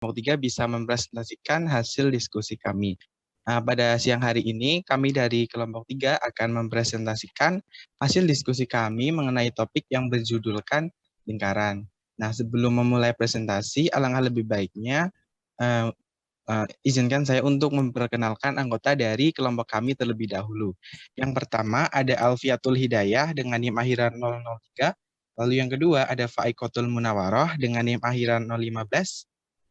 kelompok 3 bisa mempresentasikan hasil diskusi kami. Pada siang hari ini, kami dari kelompok 3 akan mempresentasikan hasil diskusi kami mengenai topik yang berjudulkan lingkaran. Nah, sebelum memulai presentasi, alangkah lebih baiknya izinkan saya untuk memperkenalkan anggota dari kelompok kami terlebih dahulu. Yang pertama ada Alfiatul Hidayah dengan NIM akhiran 003. Lalu yang kedua ada Faikotul Munawaroh dengan NIM akhiran 015.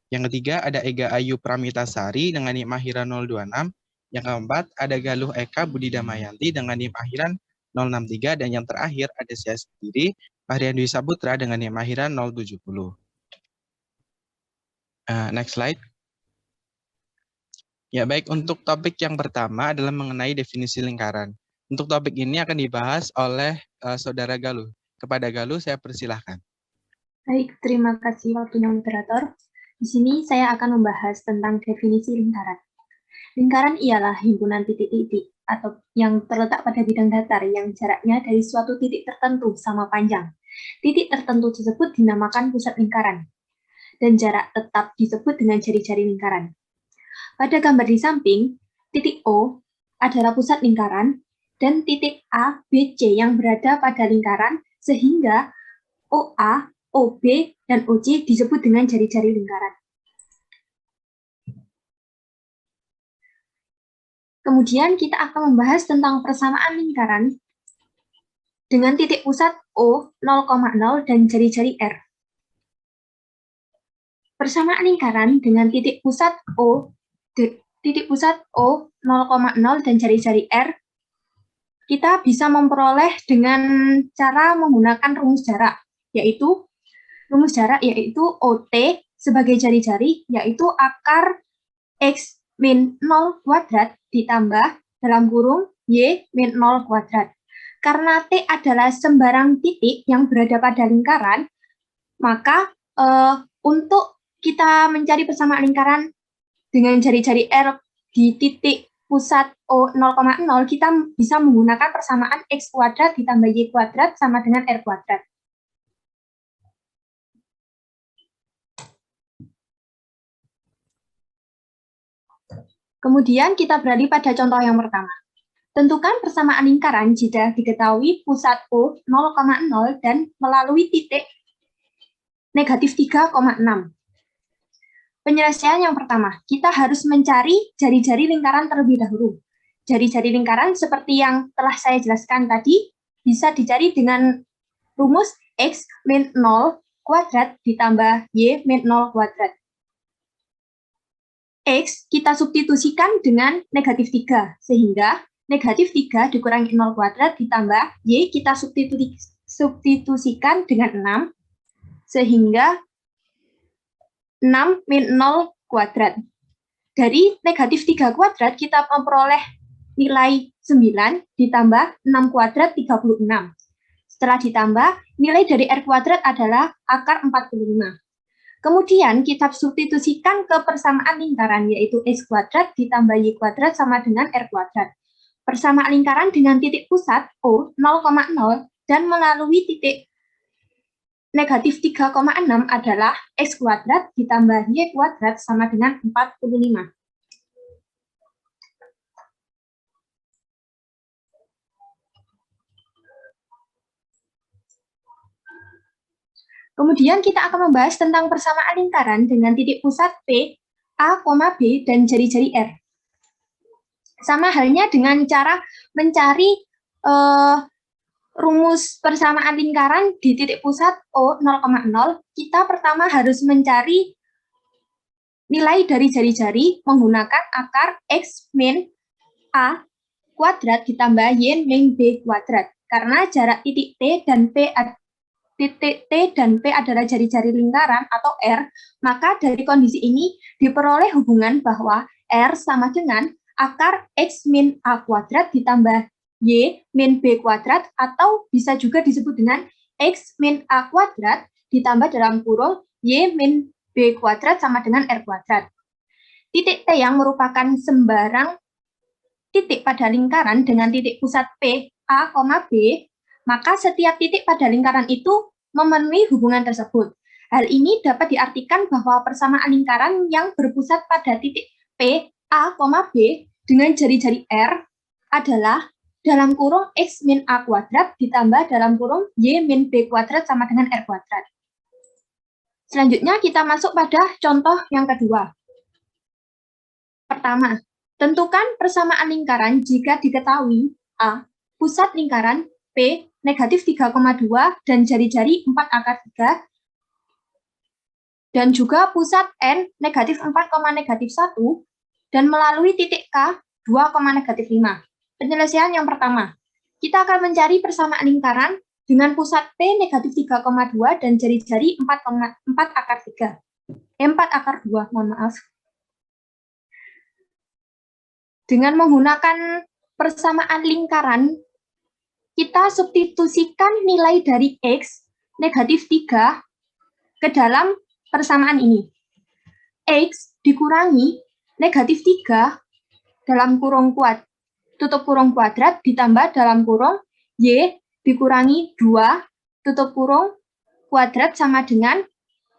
Yang ketiga ada Ega Ayu Pramitasari dengan NIM akhiran 026. Yang keempat ada Galuh Eka Budi Damayanti dengan NIM akhiran 063. Dan yang terakhir ada saya sendiri, Fahrian Dwi Saputra dengan NIM akhiran 070. Next slide. Ya, baik. Untuk topik yang pertama adalah mengenai definisi lingkaran. Untuk topik ini akan dibahas oleh Saudara Galuh. Kepada Galuh, saya persilahkan. Baik, terima kasih waktunya moderator. Di sini saya akan membahas tentang definisi lingkaran. Lingkaran ialah himpunan titik-titik atau yang terletak pada bidang datar yang jaraknya dari suatu titik tertentu sama panjang. Titik tertentu tersebut dinamakan pusat lingkaran, dan jarak tetap disebut dengan jari-jari lingkaran. Pada gambar di samping, titik O adalah pusat lingkaran, dan titik A, B, C yang berada pada lingkaran, sehingga OA, OB, dan OC disebut dengan jari-jari lingkaran. Kemudian kita akan membahas tentang persamaan lingkaran dengan titik pusat O 0,0 dan jari-jari R. Persamaan lingkaran dengan titik pusat O 0,0 dan jari-jari R kita bisa memperoleh dengan cara menggunakan rumus jarak, yaitu OT sebagai jari-jari, yaitu akar X min 0 kuadrat ditambah dalam kurung Y min 0 kuadrat. Karena T adalah sembarang titik yang berada pada lingkaran, maka untuk kita mencari persamaan lingkaran dengan jari-jari R di titik pusat O 0,0, kita bisa menggunakan persamaan X kuadrat ditambah Y kuadrat sama dengan R kuadrat. Kemudian kita beralih pada contoh yang pertama. Tentukan persamaan lingkaran jika diketahui pusat O 0,0 dan melalui titik negatif 3,6. Penyelesaian yang pertama, kita harus mencari jari-jari lingkaran terlebih dahulu. Jari-jari lingkaran seperti yang telah saya jelaskan tadi, bisa dicari dengan rumus X min 0 kuadrat ditambah Y min 0 kuadrat. X kita substitusikan dengan negatif 3, sehingga negatif 3 dikurangi 0 kuadrat ditambah Y kita substitusikan dengan 6, sehingga 6 min 0 kuadrat. Dari negatif 3 kuadrat kita memperoleh nilai 9 ditambah 6 kuadrat 36. Setelah ditambah, nilai dari R kuadrat adalah akar 45. Kemudian kita substitusikan ke persamaan lingkaran, yaitu X kuadrat ditambah Y kuadrat sama dengan R kuadrat. Persamaan lingkaran dengan titik pusat O 0,0 dan melalui titik negatif 3,6 adalah X kuadrat ditambah Y kuadrat sama dengan 45. Kemudian kita akan membahas tentang persamaan lingkaran dengan titik pusat P, A, B, dan jari-jari R. Sama halnya dengan cara mencari rumus persamaan lingkaran di titik pusat O 0,0, kita pertama harus mencari nilai dari jari-jari menggunakan akar X min A kuadrat ditambah Y min B kuadrat. Karena jarak titik T dan P adalah jari-jari lingkaran atau R, maka dari kondisi ini diperoleh hubungan bahwa R sama dengan akar X min A kuadrat ditambah Y min B kuadrat, atau bisa juga disebut dengan X min A kuadrat ditambah dalam kurung Y min B kuadrat sama dengan R kuadrat. Titik T yang merupakan sembarang titik pada lingkaran dengan titik pusat P, A, B, maka setiap titik pada lingkaran itu memenuhi hubungan tersebut. Hal ini dapat diartikan bahwa persamaan lingkaran yang berpusat pada titik P, A, B dengan jari-jari R adalah dalam kurung X min A kuadrat ditambah dalam kurung Y min B kuadrat sama dengan R kuadrat. Selanjutnya kita masuk pada contoh yang kedua. Pertama, tentukan persamaan lingkaran jika diketahui A. Pusat lingkaran P negatif 3,2 dan jari-jari 4 akar 3, dan juga pusat N negatif 4, negatif 1, dan melalui titik K 2, negatif 5. Penyelesaian yang pertama, kita akan mencari persamaan lingkaran dengan pusat P negatif 3,2 dan jari-jari 4 akar 3. 4 akar 2, mohon maaf. Dengan menggunakan persamaan lingkaran, kita substitusikan nilai dari X negatif 3 ke dalam persamaan ini. X dikurangi negatif 3 dalam kurung tutup kurung kuadrat ditambah dalam kurung Y dikurangi 2 tutup kurung kuadrat sama dengan,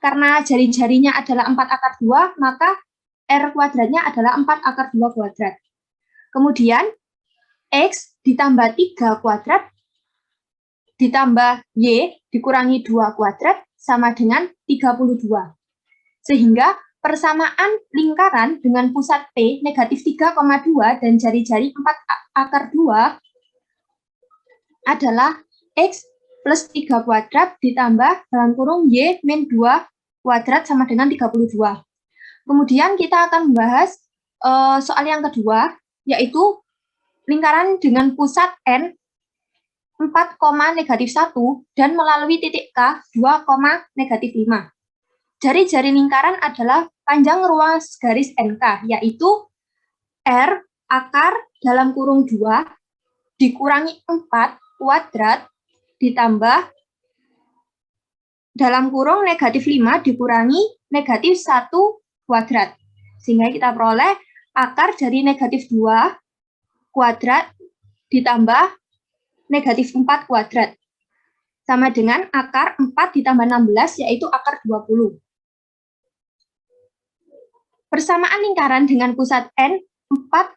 karena jari-jarinya adalah 4 akar 2, maka R kuadratnya adalah 4 akar 2 kuadrat. Kemudian X ditambah 3 kuadrat ditambah Y dikurangi 2 kuadrat sama dengan 32. Sehingga persamaan lingkaran dengan pusat P negatif 3,2 dan jari-jari 4 akar 2 adalah X plus 3 kuadrat ditambah dalam kurung Y min 2 kuadrat sama dengan 32. Kemudian kita akan membahas soal yang kedua, yaitu lingkaran dengan pusat N 4, negatif 1 dan melalui titik K 2, negatif 5. Jari-jari lingkaran adalah panjang ruas garis NK, yaitu R akar dalam kurung 2 dikurangi 4 kuadrat ditambah dalam kurung negatif 5 dikurangi negatif 1 kuadrat. Sehingga kita peroleh akar dari negatif 2 kuadrat ditambah negatif 4 kuadrat. Sama dengan akar 4 ditambah 16, yaitu akar 20. Persamaan lingkaran dengan pusat N 4,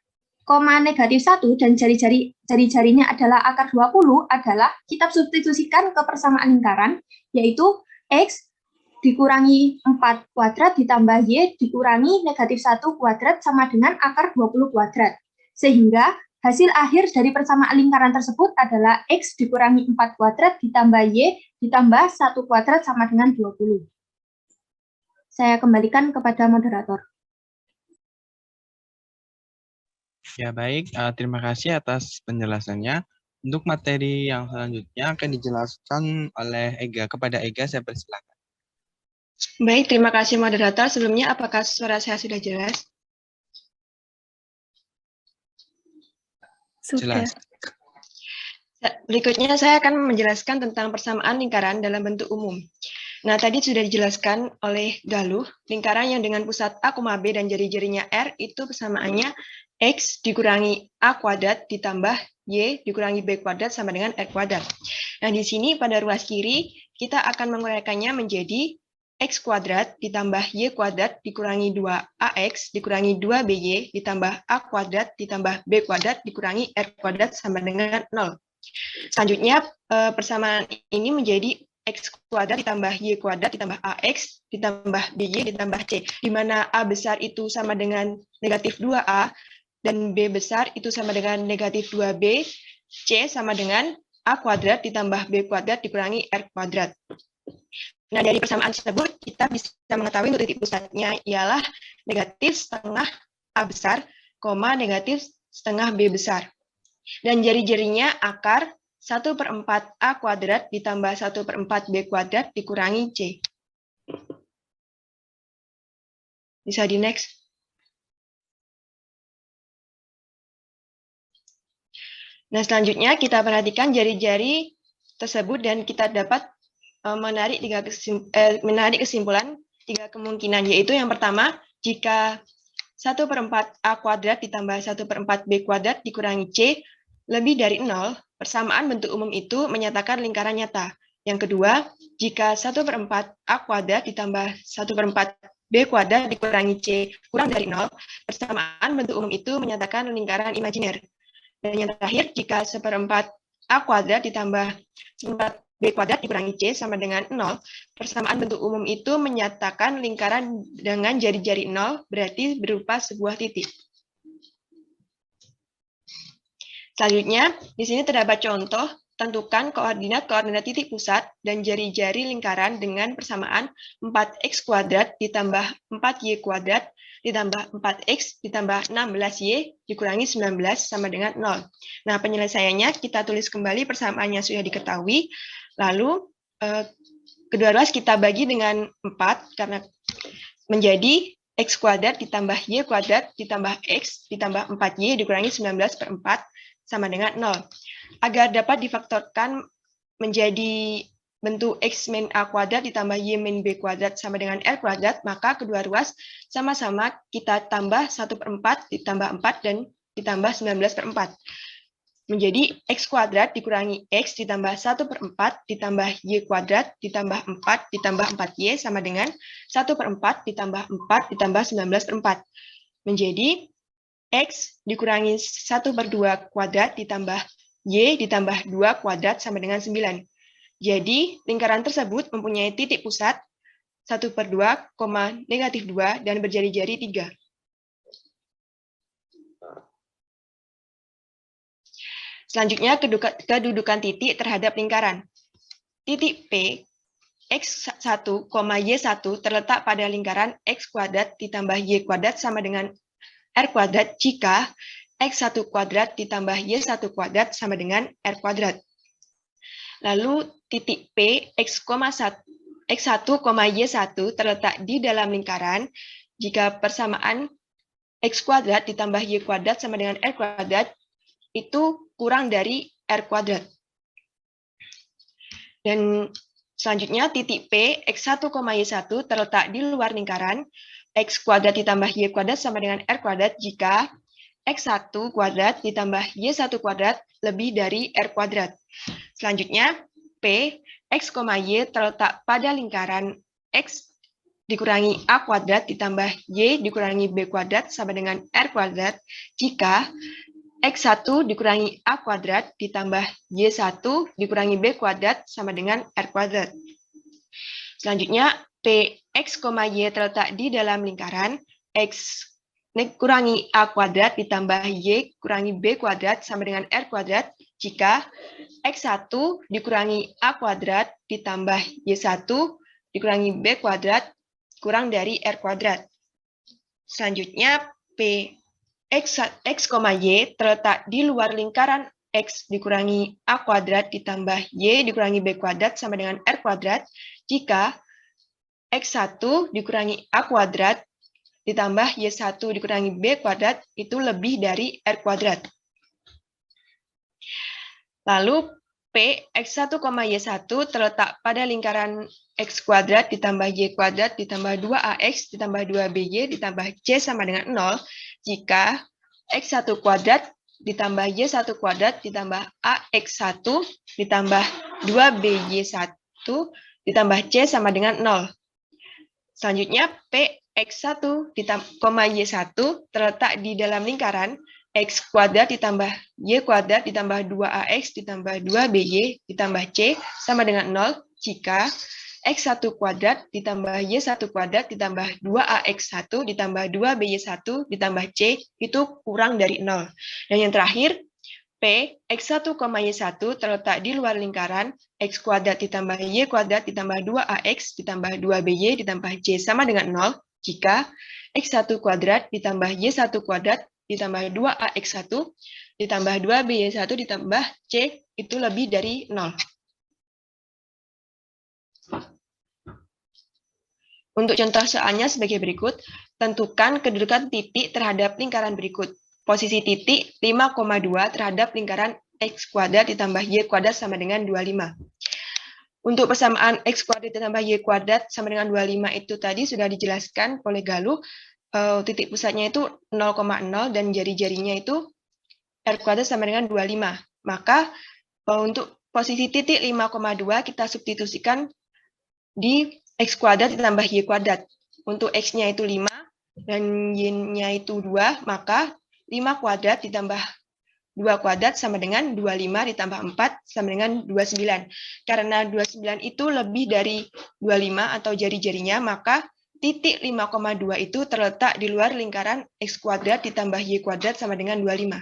negatif 1 dan jari-jarinya adalah akar 20 adalah kita substitusikan ke persamaan lingkaran, yaitu X dikurangi 4 kuadrat ditambah Y dikurangi negatif 1 kuadrat sama dengan akar 20 kuadrat. Sehingga hasil akhir dari persamaan lingkaran tersebut adalah X dikurangi 4 kuadrat ditambah Y ditambah 1 kuadrat sama dengan 20. Saya kembalikan kepada moderator. Ya baik, terima kasih atas penjelasannya. Untuk materi yang selanjutnya akan dijelaskan oleh Ega. Kepada Ega saya persilakan. Baik, terima kasih moderator. Sebelumnya apakah suara saya sudah jelas? Jelas. Berikutnya saya akan menjelaskan tentang persamaan lingkaran dalam bentuk umum. Nah, tadi sudah dijelaskan oleh Galuh, lingkaran yang dengan pusat A, B dan jari-jarinya R itu persamaannya X dikurangi A kuadrat ditambah Y dikurangi B kuadrat sama dengan R kuadrat. Nah, di sini pada ruas kiri kita akan menguraikannya menjadi X kuadrat ditambah Y kuadrat dikurangi 2AX dikurangi 2BY ditambah A kuadrat ditambah B kuadrat dikurangi R kuadrat sama dengan 0. Selanjutnya, persamaan ini menjadi X kuadrat ditambah Y kuadrat ditambah AX ditambah BY ditambah C, di mana A besar itu sama dengan negatif 2A, dan B besar itu sama dengan negatif 2B, C sama dengan A kuadrat ditambah B kuadrat dikurangi R kuadrat. Nah, dari persamaan tersebut, kita bisa mengetahui untuk titik pusatnya ialah negatif setengah A besar, negatif setengah B besar. Dan jari-jarinya akar 1/4 A kuadrat ditambah 1/4 B kuadrat dikurangi C. Bisa di next. Nah, selanjutnya kita perhatikan jari-jari tersebut dan kita dapat menarik kesimpulan 3 kemungkinan, yaitu yang pertama, jika 1/4 A kuadrat ditambah 1/4 B kuadrat dikurangi C lebih dari 0, persamaan bentuk umum itu menyatakan lingkaran nyata. Yang kedua, jika 1/4 A kuadrat ditambah 1/4 B kuadrat dikurangi C kurang dari 0, persamaan bentuk umum itu menyatakan lingkaran imajiner. Dan yang terakhir, jika 1/4 A kuadrat ditambah 1/4 B kuadrat dikurangi C sama dengan 0, persamaan bentuk umum itu menyatakan lingkaran dengan jari-jari 0, berarti berupa sebuah titik. Selanjutnya, di sini terdapat contoh, tentukan koordinat titik pusat dan jari-jari lingkaran dengan persamaan 4x kuadrat ditambah 4y kuadrat ditambah 4x ditambah 16y dikurangi 19 sama dengan 0. Nah, penyelesaiannya kita tulis kembali persamaannya sudah diketahui, lalu kedua ruas kita bagi dengan 4 karena menjadi x kuadrat ditambah y kuadrat ditambah x ditambah 4y dikurangi 19/4 sama dengan 0. Agar dapat difaktorkan menjadi bentuk x min a kuadrat ditambah y min b kuadrat sama dengan r kuadrat, maka kedua ruas sama-sama kita tambah 1/4 ditambah 4 dan ditambah 19/4. Menjadi x kuadrat dikurangi x ditambah 1/4 ditambah y kuadrat ditambah 4 ditambah 4y sama dengan 1/4 ditambah 4 ditambah 19/4. Menjadi x dikurangi 1/2 kuadrat ditambah y ditambah 2 kuadrat sama dengan 9. Jadi, lingkaran tersebut mempunyai titik pusat 1/2, -2 dan berjari-jari 3. Selanjutnya, kedudukan titik terhadap lingkaran. Titik P, x1, y1 terletak pada lingkaran x kuadrat ditambah y kuadrat sama dengan r kuadrat jika x1 kuadrat ditambah y1 kuadrat sama dengan r kuadrat. Lalu titik P, x1, y1 terletak di dalam lingkaran jika persamaan x kuadrat ditambah y kuadrat sama dengan r kuadrat itu kurang dari r kuadrat. Dan selanjutnya titik P, x1, y1 terletak di luar lingkaran x kuadrat ditambah y kuadrat sama dengan r kuadrat jika x1 kuadrat ditambah y1 kuadrat lebih dari r kuadrat. Selanjutnya, P, x, y terletak pada lingkaran x dikurangi a kuadrat ditambah y dikurangi b kuadrat sama dengan r kuadrat jika x1 dikurangi a kuadrat ditambah y1 dikurangi b kuadrat sama dengan r kuadrat. Selanjutnya, P, x, y terletak di dalam lingkaran x kurangi a kuadrat ditambah y kurangi b kuadrat sama dengan r kuadrat jika x1 dikurangi a kuadrat ditambah y1 dikurangi b kuadrat kurang dari r kuadrat. Selanjutnya, P, x, y terletak di luar lingkaran x dikurangi a kuadrat ditambah y dikurangi b kuadrat sama dengan r kuadrat jika x1 dikurangi a kuadrat ditambah y1 dikurangi b kuadrat itu lebih dari r kuadrat. Lalu P, x1, y1 terletak pada lingkaran x kuadrat ditambah y kuadrat ditambah 2ax ditambah 2by ditambah c sama dengan 0 jika x1 kuadrat ditambah y1 kuadrat ditambah ax1 ditambah 2by1 ditambah c sama dengan 0. Selanjutnya P, x1, y1 terletak di dalam lingkaran x kuadrat ditambah y kuadrat ditambah 2ax ditambah 2by ditambah c sama dengan 0 jika x1 kuadrat ditambah y1 kuadrat ditambah 2ax1 ditambah 2by1 ditambah c itu kurang dari 0. Dan yang terakhir, P, x1, y1 terletak di luar lingkaran x kuadrat ditambah y kuadrat ditambah 2ax ditambah 2by ditambah c sama dengan 0 jika x1 kuadrat ditambah y1 kuadrat ditambah 2ax1 ditambah 2by1 ditambah c itu lebih dari 0. Untuk contoh soalnya sebagai berikut, tentukan kedudukan titik terhadap lingkaran berikut. Posisi titik 5,2 terhadap lingkaran x kuadrat ditambah y kuadrat sama dengan 25. Untuk persamaan x kuadrat ditambah y kuadrat sama dengan 25 itu tadi sudah dijelaskan oleh Galuh. Titik pusatnya itu 0,0 dan jari-jarinya itu r kuadrat sama dengan 25. Maka untuk posisi titik 5,2 kita substitusikan di X kuadrat ditambah Y kuadrat. Untuk X-nya itu 5 dan Y-nya itu 2, maka 5 kuadrat ditambah 2 kuadrat sama dengan 25 ditambah 4 sama dengan 29. Karena 29 itu lebih dari 25 atau jari-jarinya, maka titik 5,2 itu terletak di luar lingkaran X kuadrat ditambah Y kuadrat sama dengan 25.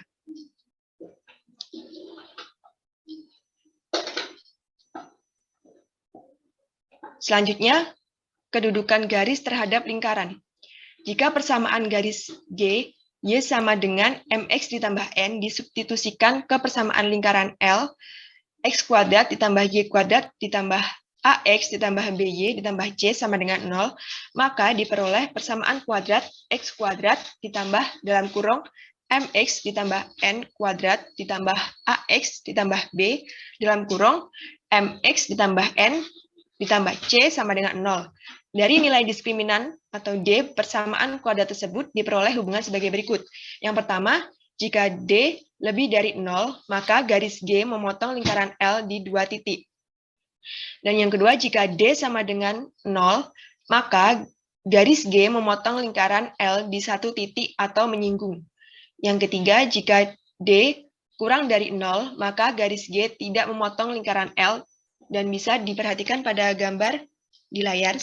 Selanjutnya, kedudukan garis terhadap lingkaran. Jika persamaan garis G, Y sama dengan MX ditambah N disubstitusikan ke persamaan lingkaran L, X kuadrat ditambah Y kuadrat ditambah AX ditambah BY ditambah C sama dengan 0, maka diperoleh persamaan kuadrat X kuadrat ditambah dalam kurung MX ditambah N kuadrat ditambah AX ditambah B dalam kurung MX ditambah N ditambah C sama dengan 0. Dari nilai diskriminan atau D, persamaan kuadrat tersebut diperoleh hubungan sebagai berikut. Yang pertama, jika D lebih dari 0, maka garis G memotong lingkaran L di 2 titik. Dan yang kedua, jika D sama dengan 0, maka garis G memotong lingkaran L di 1 titik atau menyinggung. Yang ketiga, jika D kurang dari 0, maka garis G tidak memotong lingkaran L dan bisa diperhatikan pada gambar di layar.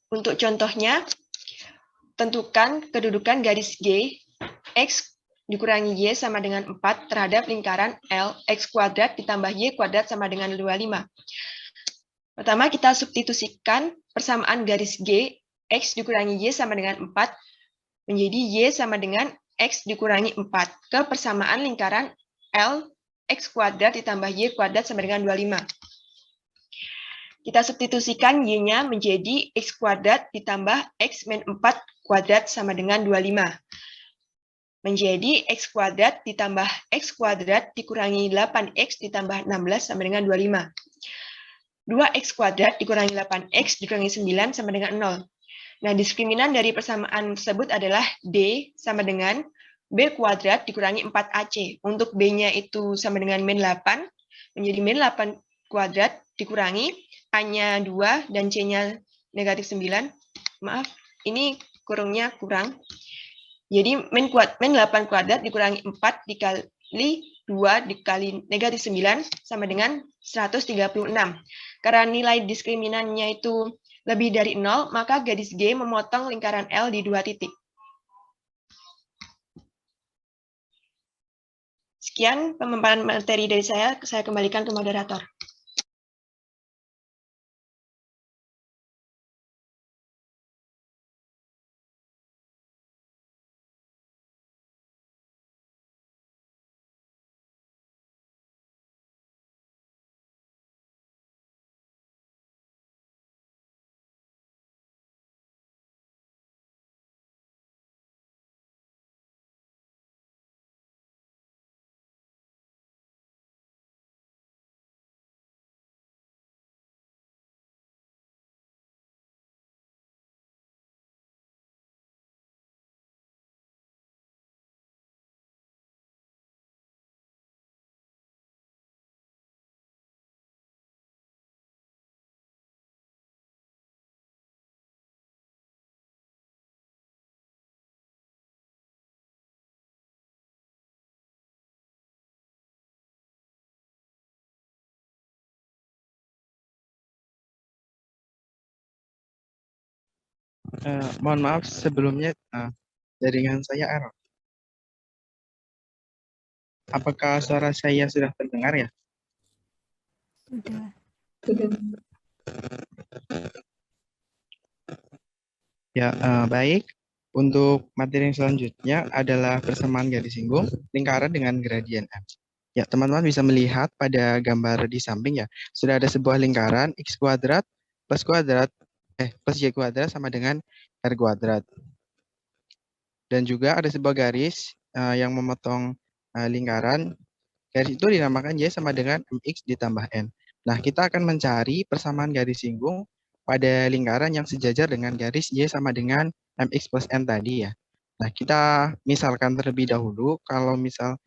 Untuk contohnya, tentukan kedudukan garis G, X dikurangi Y sama dengan 4 terhadap lingkaran L, X kuadrat ditambah Y kuadrat sama dengan 25. Pertama, kita substitusikan persamaan garis G, X dikurangi Y sama dengan 4, menjadi Y sama dengan X dikurangi 4, ke persamaan lingkaran L, X kuadrat ditambah Y kuadrat sama dengan 25. Kita substitusikan Y-nya menjadi X kuadrat ditambah X min 4 kuadrat sama dengan 25. Menjadi X kuadrat ditambah X kuadrat dikurangi 8X ditambah 16 sama dengan 25. 2X kuadrat dikurangi 8X dikurangi 9 sama dengan 0. Nah, diskriminan dari persamaan tersebut adalah D sama dengan B kuadrat dikurangi 4AC. Untuk B-nya itu sama dengan min 8, menjadi min 8 kuadrat dikurangi A-nya 2 dan C-nya negatif 9. Maaf, ini kurungnya kurang. Jadi min 8 kuadrat dikurangi 4 dikali 2 dikali negatif 9 sama dengan 136. Karena nilai diskriminannya itu lebih dari 0, maka garis G memotong lingkaran L di 2 titik. Sekian pemaparan materi dari saya kembalikan ke moderator. Mohon maaf sebelumnya jaringan saya error. Apakah suara saya sudah terdengar ya? Sudah. Ya, baik. Untuk materi yang selanjutnya adalah persamaan garis singgung lingkaran dengan gradien M. Ya, teman-teman bisa melihat pada gambar di samping ya, sudah ada sebuah lingkaran X kuadrat plus Y kuadrat sama dengan R kuadrat. Dan juga ada sebuah garis yang memotong lingkaran. Garis itu dinamakan Y sama dengan MX ditambah N. Nah, kita akan mencari persamaan garis singgung pada lingkaran yang sejajar dengan garis Y sama dengan MX plus N tadi ya. Nah, kita misalkan terlebih dahulu kalau misal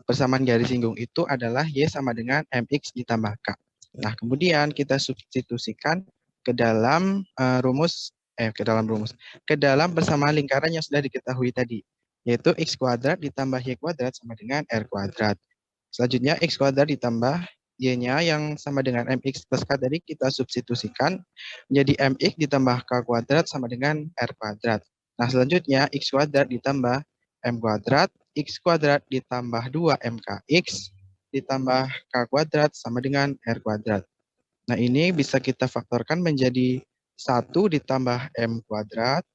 persamaan garis singgung itu adalah Y sama dengan MX ditambah K. Nah, kemudian kita substitusikan ke dalam ke dalam persamaan lingkaran yang sudah diketahui tadi, yaitu X kuadrat ditambah Y kuadrat sama dengan R kuadrat. Selanjutnya, X kuadrat ditambah Y-nya yang sama dengan MX plus K tadi kita substitusikan menjadi MX ditambah K kuadrat sama dengan R kuadrat. Nah, selanjutnya X kuadrat ditambah M kuadrat, X kuadrat ditambah 2MKX ditambah K kuadrat sama dengan R kuadrat. Nah, ini bisa kita faktorkan menjadi 1 ditambah M kuadrat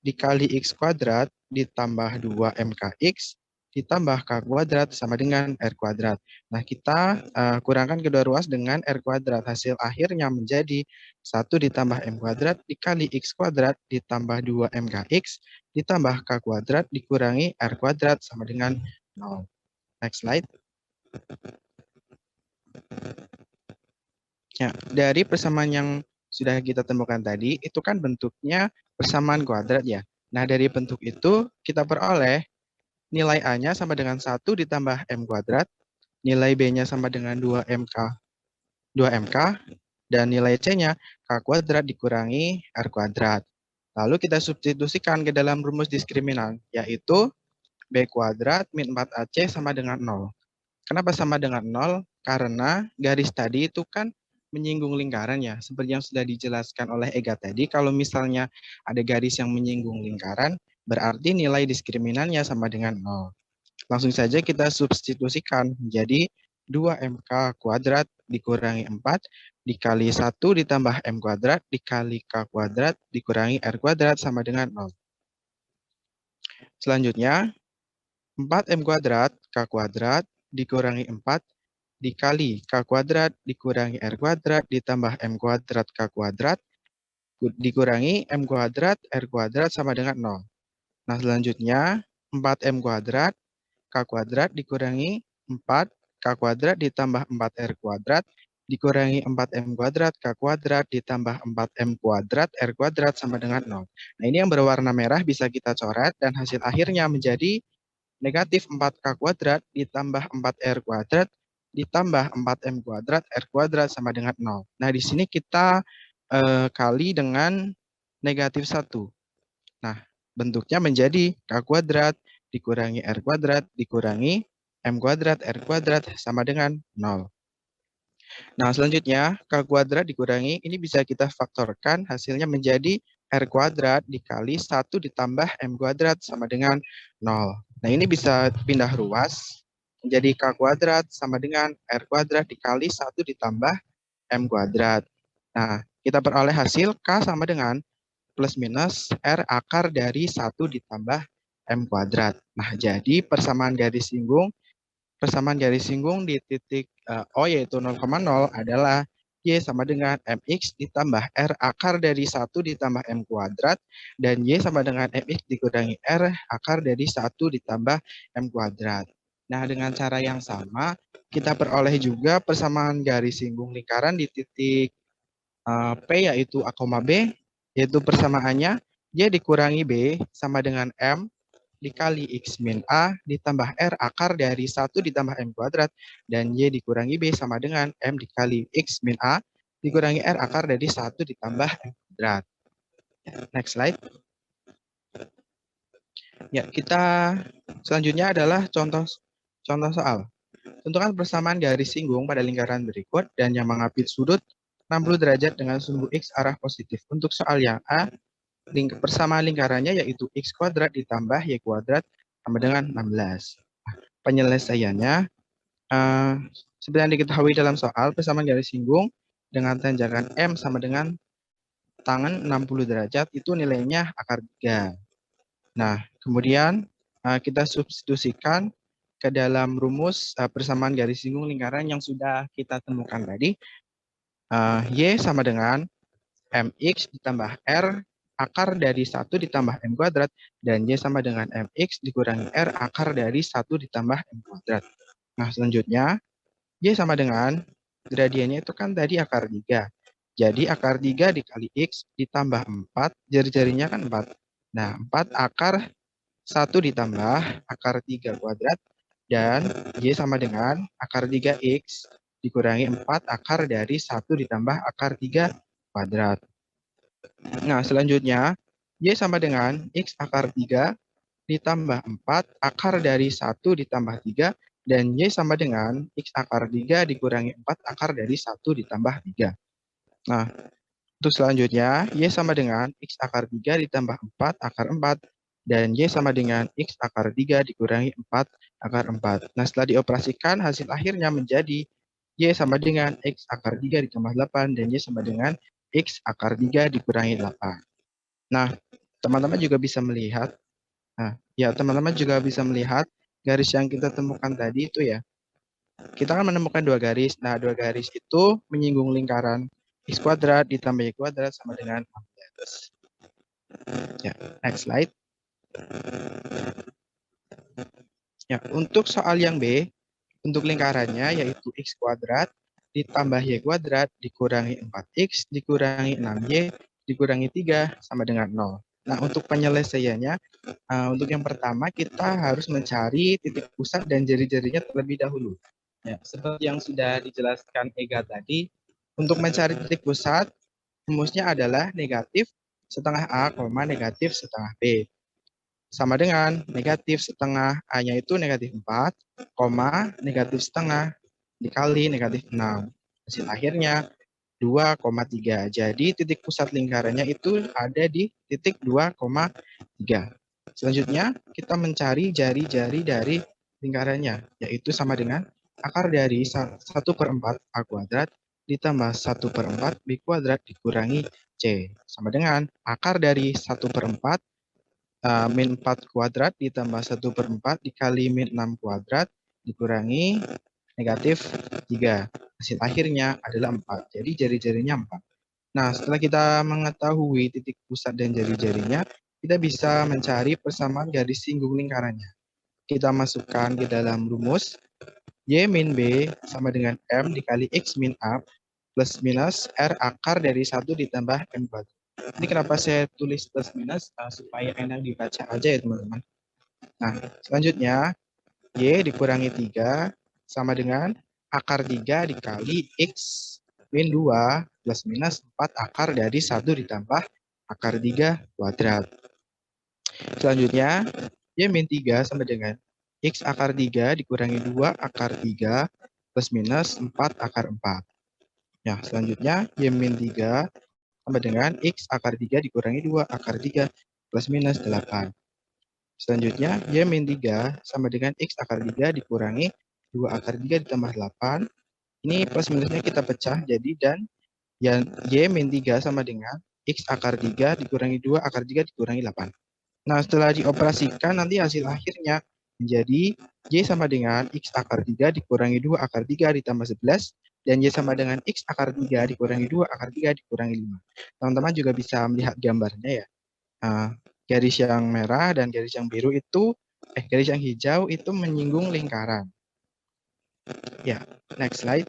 dikali X kuadrat ditambah 2MKX ditambah K kuadrat sama dengan R kuadrat. Nah, kita kurangkan kedua ruas dengan R kuadrat. Hasil akhirnya menjadi 1 ditambah M kuadrat dikali X kuadrat ditambah 2MKX ditambah K kuadrat dikurangi R kuadrat sama dengan 0. Next slide. Ya, dari persamaan yang sudah kita temukan tadi, itu kan bentuknya persamaan kuadrat ya. Nah, dari bentuk itu kita peroleh nilai A-nya sama dengan 1 ditambah M kuadrat, nilai B-nya sama dengan 2MK, dan nilai C-nya K kuadrat dikurangi R kuadrat. Lalu kita substitusikan ke dalam rumus diskriminan, yaitu B kuadrat min 4AC sama dengan 0. Kenapa sama dengan 0? Karena garis tadi itu kan menyinggung lingkaran ya. Seperti yang sudah dijelaskan oleh Ega tadi, kalau misalnya ada garis yang menyinggung lingkaran, berarti nilai diskriminannya sama dengan 0. Langsung saja kita substitusikan menjadi 2MK kuadrat dikurangi 4 dikali 1 ditambah M kuadrat dikali K kuadrat dikurangi R kuadrat sama dengan 0. Selanjutnya, 4M kuadrat K kuadrat dikurangi 4 dikali K kuadrat dikurangi R kuadrat ditambah M kuadrat K kuadrat dikurangi M kuadrat R kuadrat sama dengan 0. Nah, selanjutnya 4M kuadrat K kuadrat dikurangi 4 K kuadrat ditambah 4R kuadrat dikurangi 4M kuadrat K kuadrat ditambah 4M kuadrat R kuadrat sama dengan 0. Nah, ini yang berwarna merah bisa kita coret dan hasil akhirnya menjadi negatif 4K kuadrat ditambah 4R kuadrat ditambah 4M kuadrat R kuadrat sama dengan 0. Nah, di sini kita kali dengan negatif 1. Nah, bentuknya menjadi K kuadrat dikurangi R kuadrat dikurangi M kuadrat R kuadrat sama dengan 0. Nah, selanjutnya K kuadrat dikurangi, ini bisa kita faktorkan hasilnya menjadi R kuadrat dikali 1 ditambah M kuadrat sama dengan 0. Nah, ini bisa pindah ruas menjadi K kuadrat sama dengan R kuadrat dikali 1 ditambah M kuadrat. Nah, kita peroleh hasil K sama dengan plus minus R akar dari 1 ditambah M kuadrat. Nah, jadi persamaan garis singgung di titik O yaitu 0,0 adalah Y sama dengan MX ditambah R akar dari 1 ditambah M kuadrat dan Y sama dengan MX dikurangi R akar dari 1 ditambah M kuadrat. Nah, dengan cara yang sama, kita peroleh juga persamaan garis singgung lingkaran di titik P yaitu A, B, yaitu persamaannya Y dikurangi B sama dengan M dikali X min A ditambah R akar dari 1 ditambah M kuadrat dan Y dikurangi B sama dengan M dikali X min A dikurangi R akar dari 1 ditambah M kuadrat. Next slide. Ya, kita selanjutnya adalah contoh soal. Tentukan persamaan garis singgung pada lingkaran berikut dan yang mengapit sudut 60 derajat dengan sumbu X arah positif. Untuk soal yang A, persamaan lingkarannya yaitu X kuadrat ditambah Y kuadrat sama dengan 16. Penyelesaiannya, seperti yang diketahui dalam soal, persamaan garis singgung dengan tanjakan M sama dengan tangan 60 derajat itu nilainya akar 3. Nah, kemudian kita substitusikan ke dalam rumus persamaan garis singgung lingkaran yang sudah kita temukan tadi. Y sama dengan MX ditambah R akar dari 1 ditambah M kuadrat dan Y sama dengan MX dikurangi R akar dari 1 ditambah M kuadrat. Nah, selanjutnya Y sama dengan gradiennya itu kan tadi akar 3. Jadi akar 3 dikali X ditambah 4, jari-jarinya kan 4. Nah, 4 akar 1 ditambah akar 3 kuadrat, dan Y sama dengan akar 3X dikurangi 4 akar dari 1 ditambah akar 3 kuadrat. Nah, selanjutnya Y sama dengan X akar 3 ditambah 4 akar dari 1 ditambah 3, dan Y sama dengan X akar 3 dikurangi 4 akar dari 1 ditambah 3. Nah, untuk selanjutnya, Y sama dengan X akar 3 ditambah 4 akar 4, dan Y sama dengan X akar 3 dikurangi 4 akar 4. Nah, setelah dioperasikan, hasil akhirnya menjadi Y sama dengan X akar 3 ditambah 8, dan Y sama dengan X akar 3 dikurangi 8. Nah, teman-teman juga bisa melihat, garis yang kita temukan tadi itu ya. Kita akan menemukan dua garis. Nah, dua garis itu menyinggung lingkaran X kuadrat ditambah Y kuadrat sama dengan 16. Ya, next slide. Ya, untuk soal yang B, untuk lingkarannya yaitu X kuadrat ditambah Y kuadrat dikurangi 4X dikurangi 6Y dikurangi 3 sama dengan 0. Nah, untuk penyelesaiannya, untuk yang pertama kita harus mencari titik pusat dan jari-jarinya terlebih dahulu. Ya, seperti yang sudah dijelaskan Ega tadi, untuk mencari titik pusat, rumusnya adalah negatif setengah A, negatif setengah B. Sama dengan negatif setengah A-nya itu negatif 4, negatif setengah dikali negatif 6. Hasil akhirnya 2,3. Jadi titik pusat lingkarannya itu ada di titik 2,3. Selanjutnya kita mencari jari-jari dari lingkarannya, yaitu sama dengan akar dari 1/4 A kuadrat ditambah 1/4 B kuadrat dikurangi C. Sama dengan akar dari 1/4 min 4 kuadrat ditambah 1/4 dikali min 6 kuadrat dikurangi negatif 3. Hasil akhirnya adalah 4. Jadi jari-jarinya 4. Nah, setelah kita mengetahui titik pusat dan jari-jarinya, kita bisa mencari persamaan garis singgung lingkarannya. Kita masukkan ke dalam rumus, Y min B sama dengan M dikali X min A plus minus R akar dari 1 ditambah M kuadrat. Ini kenapa saya tulis plus minus, supaya enak dibaca aja ya teman-teman. Nah, selanjutnya, Y dikurangi 3 sama dengan akar 3 dikali X min 2 plus minus 4 akar dari 1 ditambah akar 3 kuadrat. Selanjutnya, Y min 3 sama dengan X akar 3 dikurangi 2 akar 3 plus minus 4 akar 4. Ya, selanjutnya, Y min 3 sama dengan X akar 3 dikurangi 2 akar 3 plus minus 8. Selanjutnya, Y min 3 sama dengan X akar 3 dikurangi 2 akar 3 ditambah 8. Ini plus minusnya kita pecah, jadi dan Y min 3 sama dengan X akar 3 dikurangi 2 akar 3 dikurangi 8. Nah, setelah dioperasikan, nanti hasil akhirnya menjadi Y sama dengan X akar 3 dikurangi 2 akar 3 ditambah 11, dan Y sama dengan X akar 3 dikurangi 2 akar 3 dikurangi 5. Teman-teman juga bisa melihat gambarnya ya. Garis yang merah dan garis yang biru itu, garis yang hijau itu menyinggung lingkaran. Ya, next slide.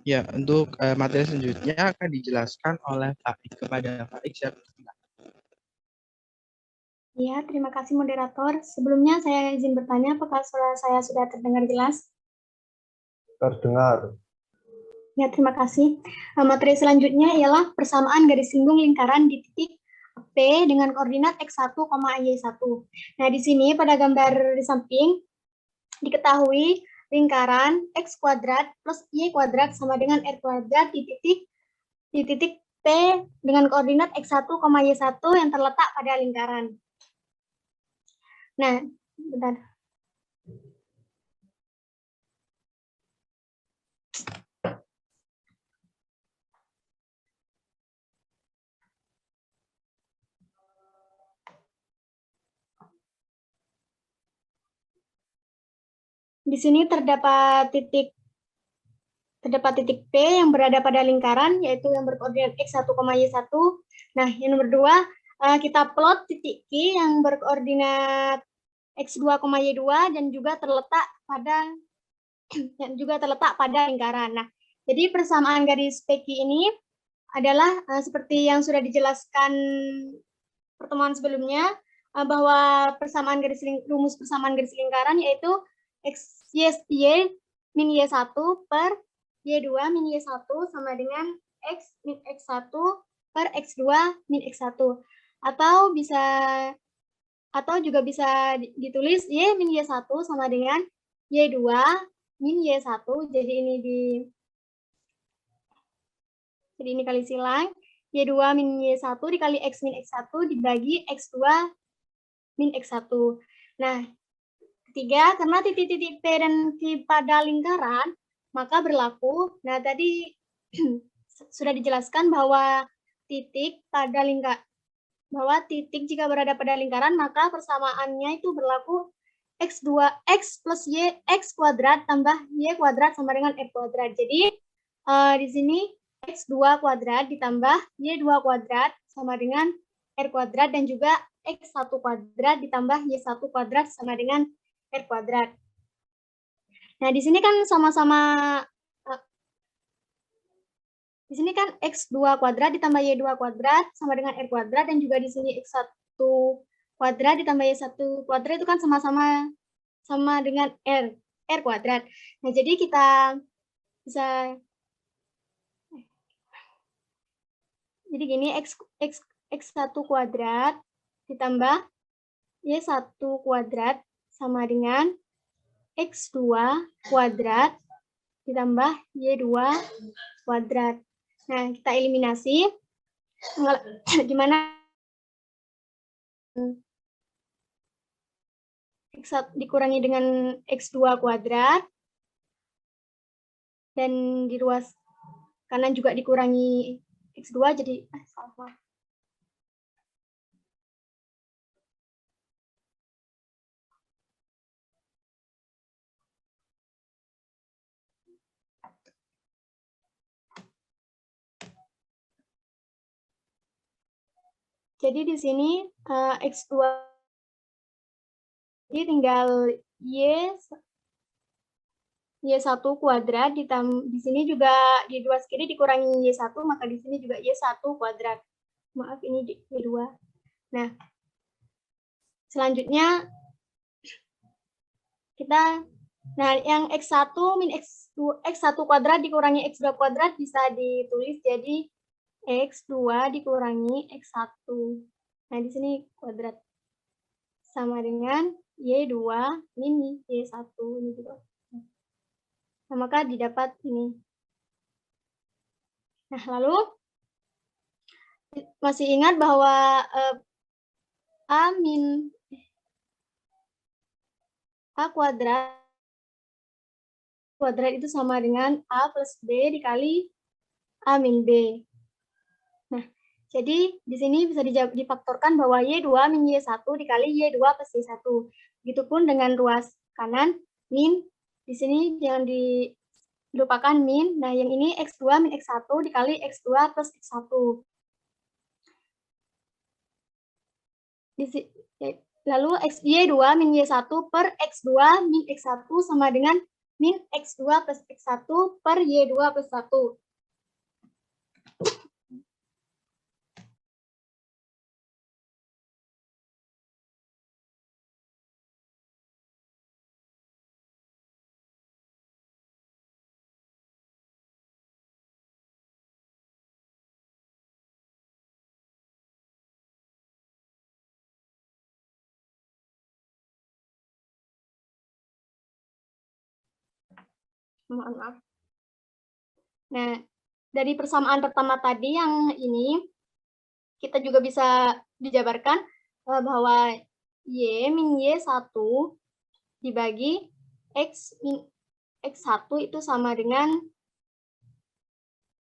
Ya, untuk materi selanjutnya akan dijelaskan oleh Pak Ik kepada Pak Ik. Ya, terima kasih moderator. Sebelumnya saya izin bertanya, apakah suara saya sudah terdengar jelas? Terdengar. Ya, terima kasih. Materi selanjutnya ialah persamaan garis singgung lingkaran di titik P dengan koordinat X1, Y1. Nah, di sini pada gambar di samping diketahui lingkaran X kuadrat plus Y kuadrat sama dengan R kuadrat di titik P dengan koordinat X1, Y1 yang terletak pada lingkaran. Nah, bentar. Di sini terdapat titik P yang berada pada lingkaran, yaitu yang berkoordinat X1, Y1. Nah, yang nomor 2, kita plot titik Q yang berkoordinat X2, Y2 dan juga terletak pada lingkaran. Nah, Jadi persamaan garis PQ ini adalah seperti yang sudah dijelaskan pertemuan sebelumnya, bahwa rumus persamaan garis lingkaran yaitu Y min Y1 per Y2 min Y1 sama dengan X min X1 per X2 min X1. Atau juga bisa ditulis Y min Y1 sama dengan Y2 min Y1. Jadi ini kali silang. Y2 min Y1 dikali X min X1 dibagi X2 min X1. Nah, ketiga, karena titik-titik P dan Q pada lingkaran, maka berlaku. Nah, tadi sudah dijelaskan bahwa titik jika berada pada lingkaran, maka persamaannya itu berlaku X plus Y, X kuadrat tambah Y kuadrat sama dengan R kuadrat. Jadi, di sini X2 kuadrat ditambah Y2 kuadrat sama dengan R kuadrat, dan juga X1 kuadrat ditambah Y1 kuadrat sama dengan R kuadrat. Nah, di sini kan di sini kan X2 kuadrat ditambah Y2 kuadrat sama dengan R kuadrat, dan juga di sini X1 kuadrat ditambah Y1 kuadrat itu kan sama dengan R kuadrat. Nah, jadi kita bisa jadi gini, X1 kuadrat ditambah Y1 kuadrat sama dengan X2 kuadrat ditambah Y2 kuadrat. Nah, kita eliminasi. Gimana? X1 dikurangi dengan X2 kuadrat. Dan di ruas kanan juga dikurangi X2, jadi salah. Jadi di sini X2 jadi tinggal Y1 kuadrat di sini juga di ruas kiri dikurangi Y1, maka di sini juga Y1 kuadrat. Maaf, ini Y2. Nah, selanjutnya yang X1 min X1 kuadrat dikurangi X2 kuadrat bisa ditulis jadi X2 dikurangi X1. Nah, di sini kuadrat sama dengan Y2 min Y1 ini juga. Nah, maka didapat ini. Nah, lalu masih ingat bahwa A kuadrat itu sama dengan A plus B dikali A min B. Nah, jadi di sini bisa difaktorkan bahwa Y2 min Y1 dikali Y2 plus Y1. Begitupun dengan ruas kanan, min. Di sini jangan dilupakan min. Nah, yang ini X2 min X1 dikali X2 plus X1. Lalu Y2 min Y1 per X2 min X1 sama dengan min X2 plus X1 per Y2 plus 1. Maaf. Nah, dari persamaan pertama tadi yang ini, kita juga bisa dijabarkan bahwa Y min Y1 dibagi X min X1 itu sama dengan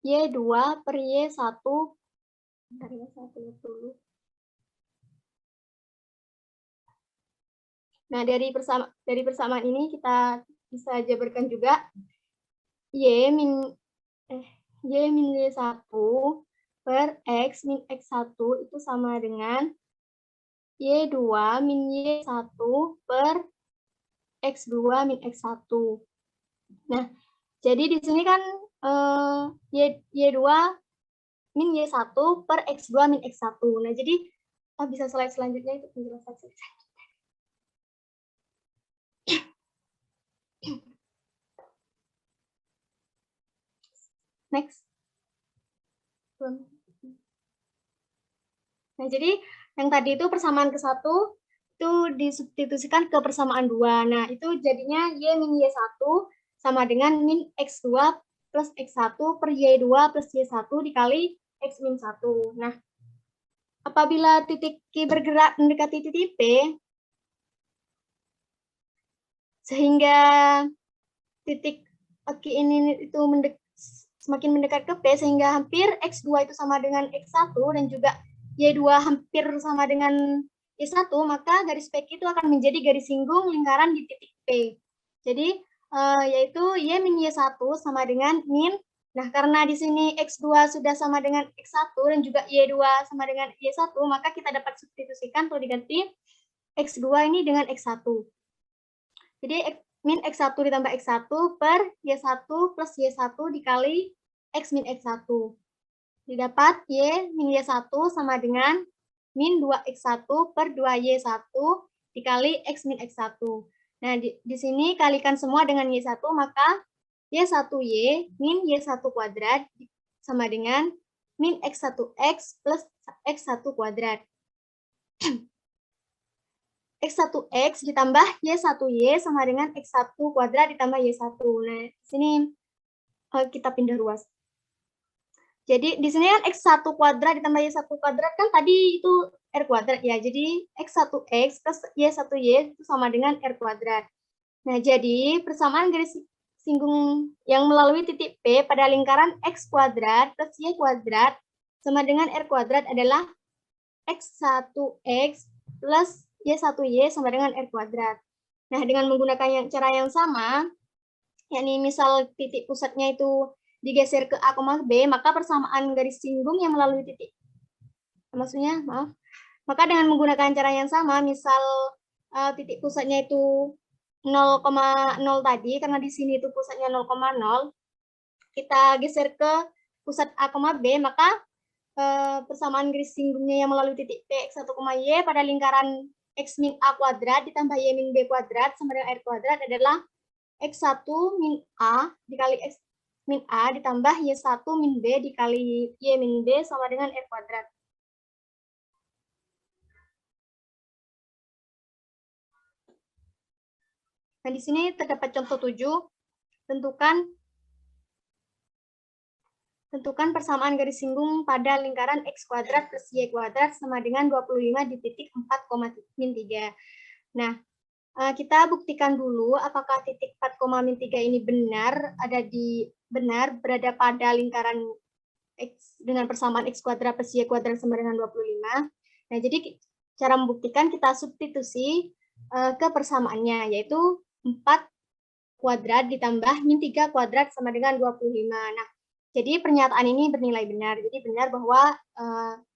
Y2 per Y1. Bentar ya, saya lihat dulu. Nah, dari persamaan ini kita bisa jabarkan juga Y min Y1 per X min X1 itu sama dengan Y2 min Y1 per X2 min X1. Nah, jadi di sini kan Y2 min Y1 per X2 min X1. Nah, jadi bisa slide selanjutnya itu penjelasan. Next. Nah, jadi yang tadi itu persamaan ke-1 itu disubstitusikan ke persamaan 2. Nah, itu jadinya Y min Y1 sama dengan min X2 plus X1 per Y2 plus Y1 dikali X min 1. Nah, apabila titik Q bergerak mendekati titik P, sehingga titik Q ini itu semakin mendekat ke P, sehingga hampir X2 itu sama dengan X1 dan juga Y2 hampir sama dengan Y1, maka garis PQ itu akan menjadi garis singgung lingkaran di titik P. Jadi, yaitu Y min Y1 sama dengan min, nah karena di sini X2 sudah sama dengan X1 dan juga Y2 sama dengan Y1, maka kita dapat substitusikan atau diganti X2 ini dengan X1. Jadi, min X1 ditambah X1 per Y1 plus Y1 dikali X min X1. Didapat Y min Y1 sama dengan min 2X1 per 2Y1 dikali X min X1. Nah, di sini kalikan semua dengan Y1, maka Y1Y min Y1 kuadrat sama dengan min X1X plus X1 kuadrat. X1X ditambah Y1Y sama dengan X1 kuadrat ditambah Y1. Nah, di sini kita pindah ruas. Jadi, di sini kan X1 kuadrat ditambah Y1 kuadrat kan tadi itu R kuadrat ya. Jadi, X1X plus Y1Y itu sama dengan R kuadrat. Nah, jadi persamaan garis singgung yang melalui titik P pada lingkaran X kuadrat plus Y kuadrat sama dengan R kuadrat adalah X1X plus Y1Y sama dengan R kuadrat. Nah, dengan menggunakan cara yang sama, yakni misal titik pusatnya itu digeser ke A, B, maka persamaan garis singgung yang melalui titik, maka dengan menggunakan cara yang sama, misal titik pusatnya itu 0,0 tadi, karena di sini itu pusatnya 0,0, kita geser ke pusat A, B, maka persamaan garis singgungnya yang melalui titik P, X1, Y pada lingkaran X min A kuadrat ditambah Y min B kuadrat sama dengan R kuadrat adalah X1 min A dikali X min A ditambah Y1 min B dikali Y min B sama dengan R kuadrat. Nah, di sini terdapat contoh 7, tentukan persamaan garis singgung pada lingkaran X kuadrat plus Y kuadrat sama dengan 25 di titik 4,-3. Nah, kita buktikan dulu apakah titik 4,-3 ini benar berada pada lingkaran X dengan persamaan X kuadrat plus Y kuadrat sama dengan 25. Nah, jadi cara membuktikan kita substitusi ke persamaannya, yaitu 4 kuadrat ditambah min 3 kuadrat sama dengan 25. Nah, jadi pernyataan ini bernilai benar. Jadi benar bahwa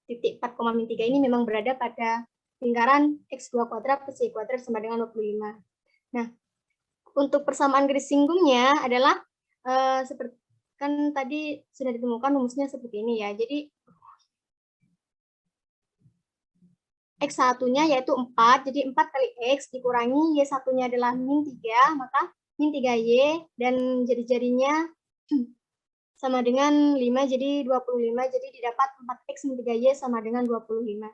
titik 4,-3 ini memang berada pada lingkaran X2 kuadrat plus Y kuadrat sama dengan 25. Nah, untuk persamaan garis singgungnya adalah seperti kan tadi sudah ditemukan rumusnya seperti ini ya. Jadi X1-nya yaitu 4, jadi 4 kali X dikurangi Y1-nya adalah min 3, maka min 3Y dan jari-jarinya sama dengan 5, jadi 25, jadi didapat 4X min 3Y sama dengan 25.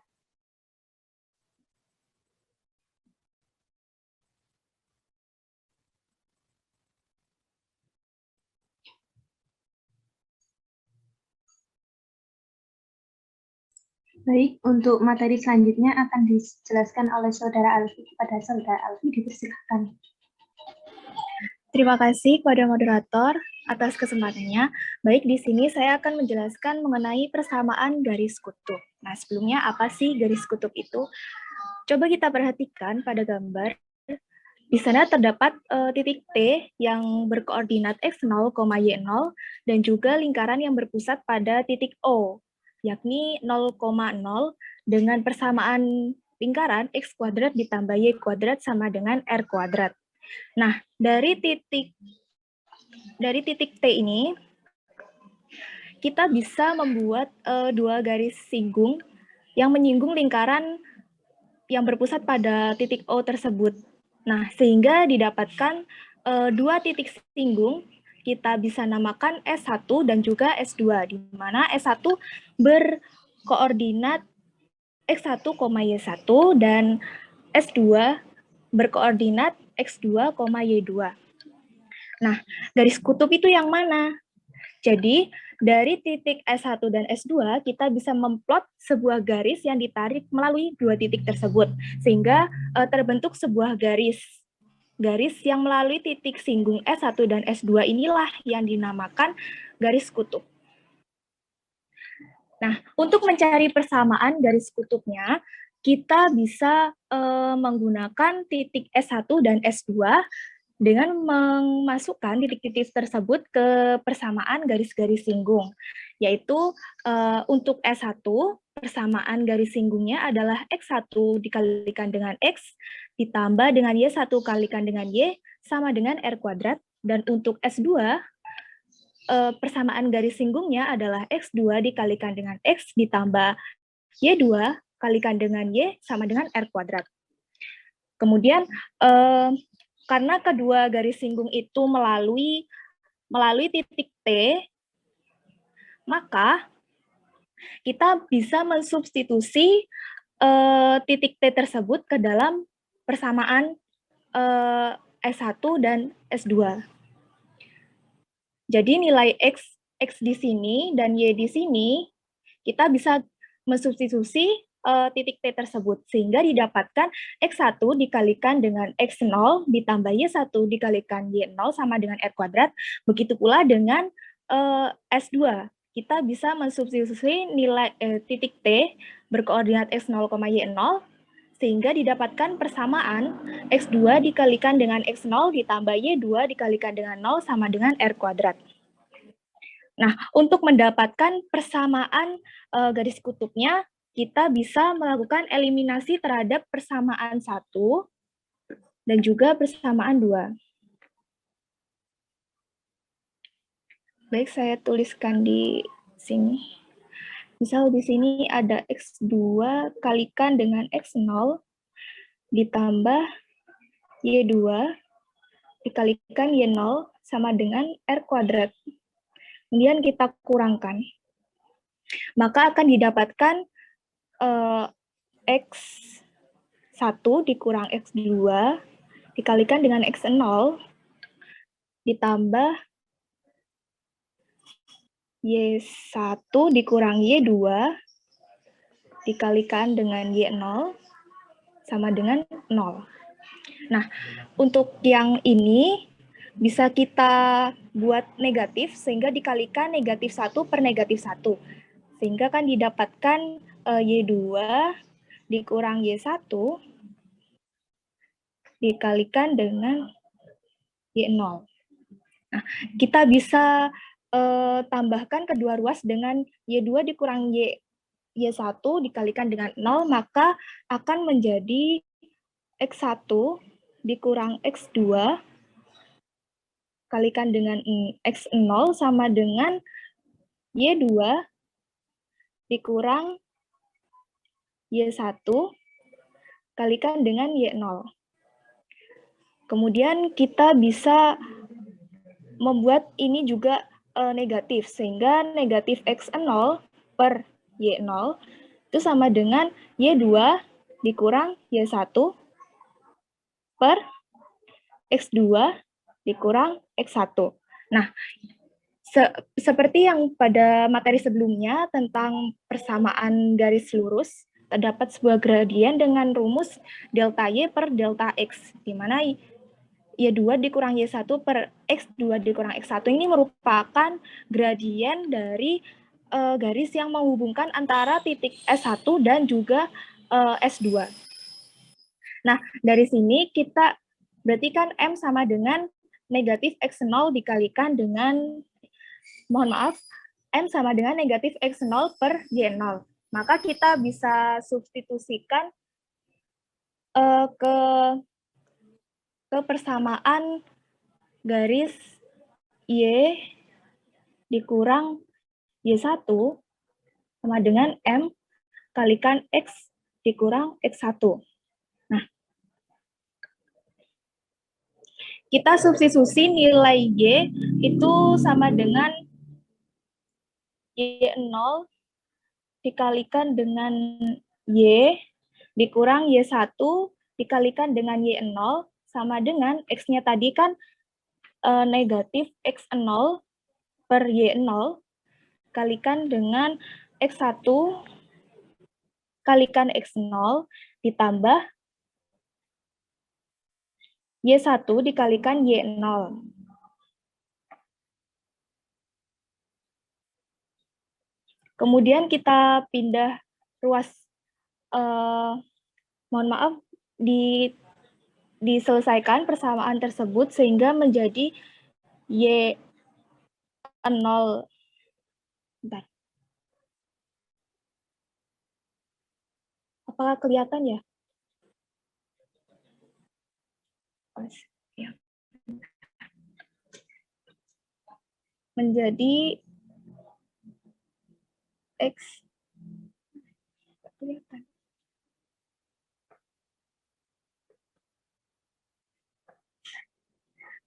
Baik, untuk materi selanjutnya akan dijelaskan oleh Saudara Alfi. Kepada Saudara Alfi, dipersilakan. Terima kasih kepada moderator atas kesempatannya. Baik, di sini saya akan menjelaskan mengenai persamaan garis kutub. Nah, sebelumnya apa sih garis kutub itu? Coba kita perhatikan pada gambar. Di sana terdapat titik T yang berkoordinat X0, Y0, dan juga lingkaran yang berpusat pada titik O, yakni 0,0 dengan persamaan lingkaran X kuadrat ditambah Y kuadrat sama dengan R kuadrat. Nah, dari titik T ini, kita bisa membuat dua garis singgung yang menyinggung lingkaran yang berpusat pada titik O tersebut. Nah, sehingga didapatkan dua titik singgung, kita bisa namakan S1 dan juga S2, di mana S1 berkoordinat X1, Y1 dan S2 berkoordinat X2, Y2. Nah, garis kutub itu yang mana? Jadi, dari titik S1 dan S2, kita bisa memplot sebuah garis yang ditarik melalui dua titik tersebut, sehingga terbentuk sebuah garis. Garis yang melalui titik singgung S1 dan S2 inilah yang dinamakan garis kutub. Nah, untuk mencari persamaan garis kutubnya, kita bisa menggunakan titik S1 dan S2 dengan memasukkan titik-titik tersebut ke persamaan garis-garis singgung, yaitu untuk S1, persamaan garis singgungnya adalah X1 dikalikan dengan X, ditambah dengan Y1 kalikan dengan Y, sama dengan R kuadrat, dan untuk S2, persamaan garis singgungnya adalah X2 dikalikan dengan X, ditambah Y2 kalikan dengan Y, sama dengan R kuadrat. Kemudian, karena kedua garis singgung itu melalui titik T, maka kita bisa mensubstitusi titik T tersebut ke dalam persamaan S1 dan S2. Jadi nilai X di sini dan Y di sini, kita bisa mensubstitusi titik T tersebut, sehingga didapatkan X1 dikalikan dengan X0 ditambah Y1 dikalikan Y0 sama dengan R kuadrat. Begitu pula dengan S2, kita bisa mensubstitusi nilai titik T berkoordinat X0, Y0, sehingga didapatkan persamaan X2 dikalikan dengan X0 ditambah Y2 dikalikan dengan 0 sama dengan R kuadrat. Nah, untuk mendapatkan persamaan garis kutubnya, kita bisa melakukan eliminasi terhadap persamaan 1 dan juga persamaan 2. Baik, saya tuliskan di sini. Misal di sini ada X2 kalikan dengan X0 ditambah Y2 dikalikan Y0 sama dengan R kuadrat. Kemudian kita kurangkan. Maka akan didapatkan X1 dikurang X2 dikalikan dengan X0 ditambah Y1 dikurang Y2 dikalikan dengan Y0 sama dengan 0. Nah, untuk yang ini bisa kita buat negatif sehingga dikalikan negatif 1 per negatif 1. Sehingga kan didapatkan Y2 dikurang Y1 dikalikan dengan Y0. Nah, kita bisa tambahkan kedua ruas dengan Y2 dikurang Y1 dikalikan dengan 0, maka akan menjadi X1 dikurang X2 kalikan dengan X0 sama dengan Y2 dikurang Y1 kalikan dengan Y0. Kemudian kita bisa membuat ini juga negatif, sehingga negatif X0 per Y0 itu sama dengan Y2 dikurang Y1 per X2 dikurang X1. Nah, seperti yang pada materi sebelumnya tentang persamaan garis lurus, terdapat sebuah gradien dengan rumus delta Y per delta X, di mana Y2 dikurang Y1 per X2 dikurang X1 ini merupakan gradien dari garis yang menghubungkan antara titik S1 dan juga S2. Nah, dari sini kita berarti kan M sama dengan negatif X0 dikalikan dengan, mohon maaf, M sama dengan negatif X0 per Y0. Maka kita bisa substitusikan ke persamaan garis Y dikurang Y1 sama dengan M kalikan X dikurang X1. Nah, kita substitusi nilai Y itu sama dengan Y0 dikalikan dengan Y dikurang Y1 dikalikan dengan Y0 sama dengan X-nya tadi kan negatif X0 per Y0 kalikan dengan X1 kalikan X0 ditambah Y1 dikalikan Y0. Kemudian kita pindah ruas, mohon maaf, diselesaikan persamaan tersebut sehingga menjadi Y0. Bentar. Apakah kelihatan ya? Menjadi X kelihatan.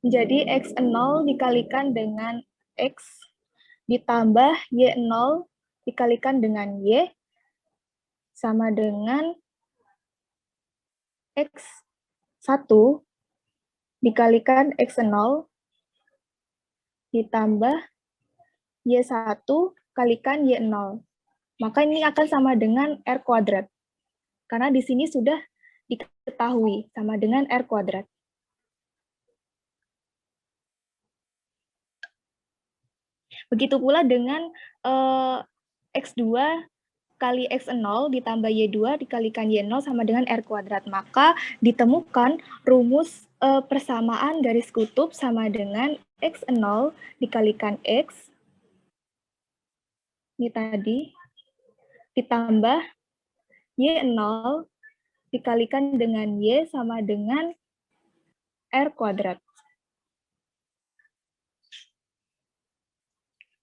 Menjadi X0 dikalikan dengan X ditambah Y0 dikalikan dengan Y sama dengan X1 dikalikan X0 ditambah Y1 kalikan Y0. Maka ini akan sama dengan R kuadrat. Karena di sini sudah diketahui sama dengan R kuadrat. Begitu pula dengan X2 kali X0 ditambah Y2 dikalikan Y0 sama dengan R kuadrat. Maka ditemukan rumus persamaan garis kutub sama dengan X0 dikalikan X, ini tadi, ditambah Y0 dikalikan dengan Y sama dengan R kuadrat.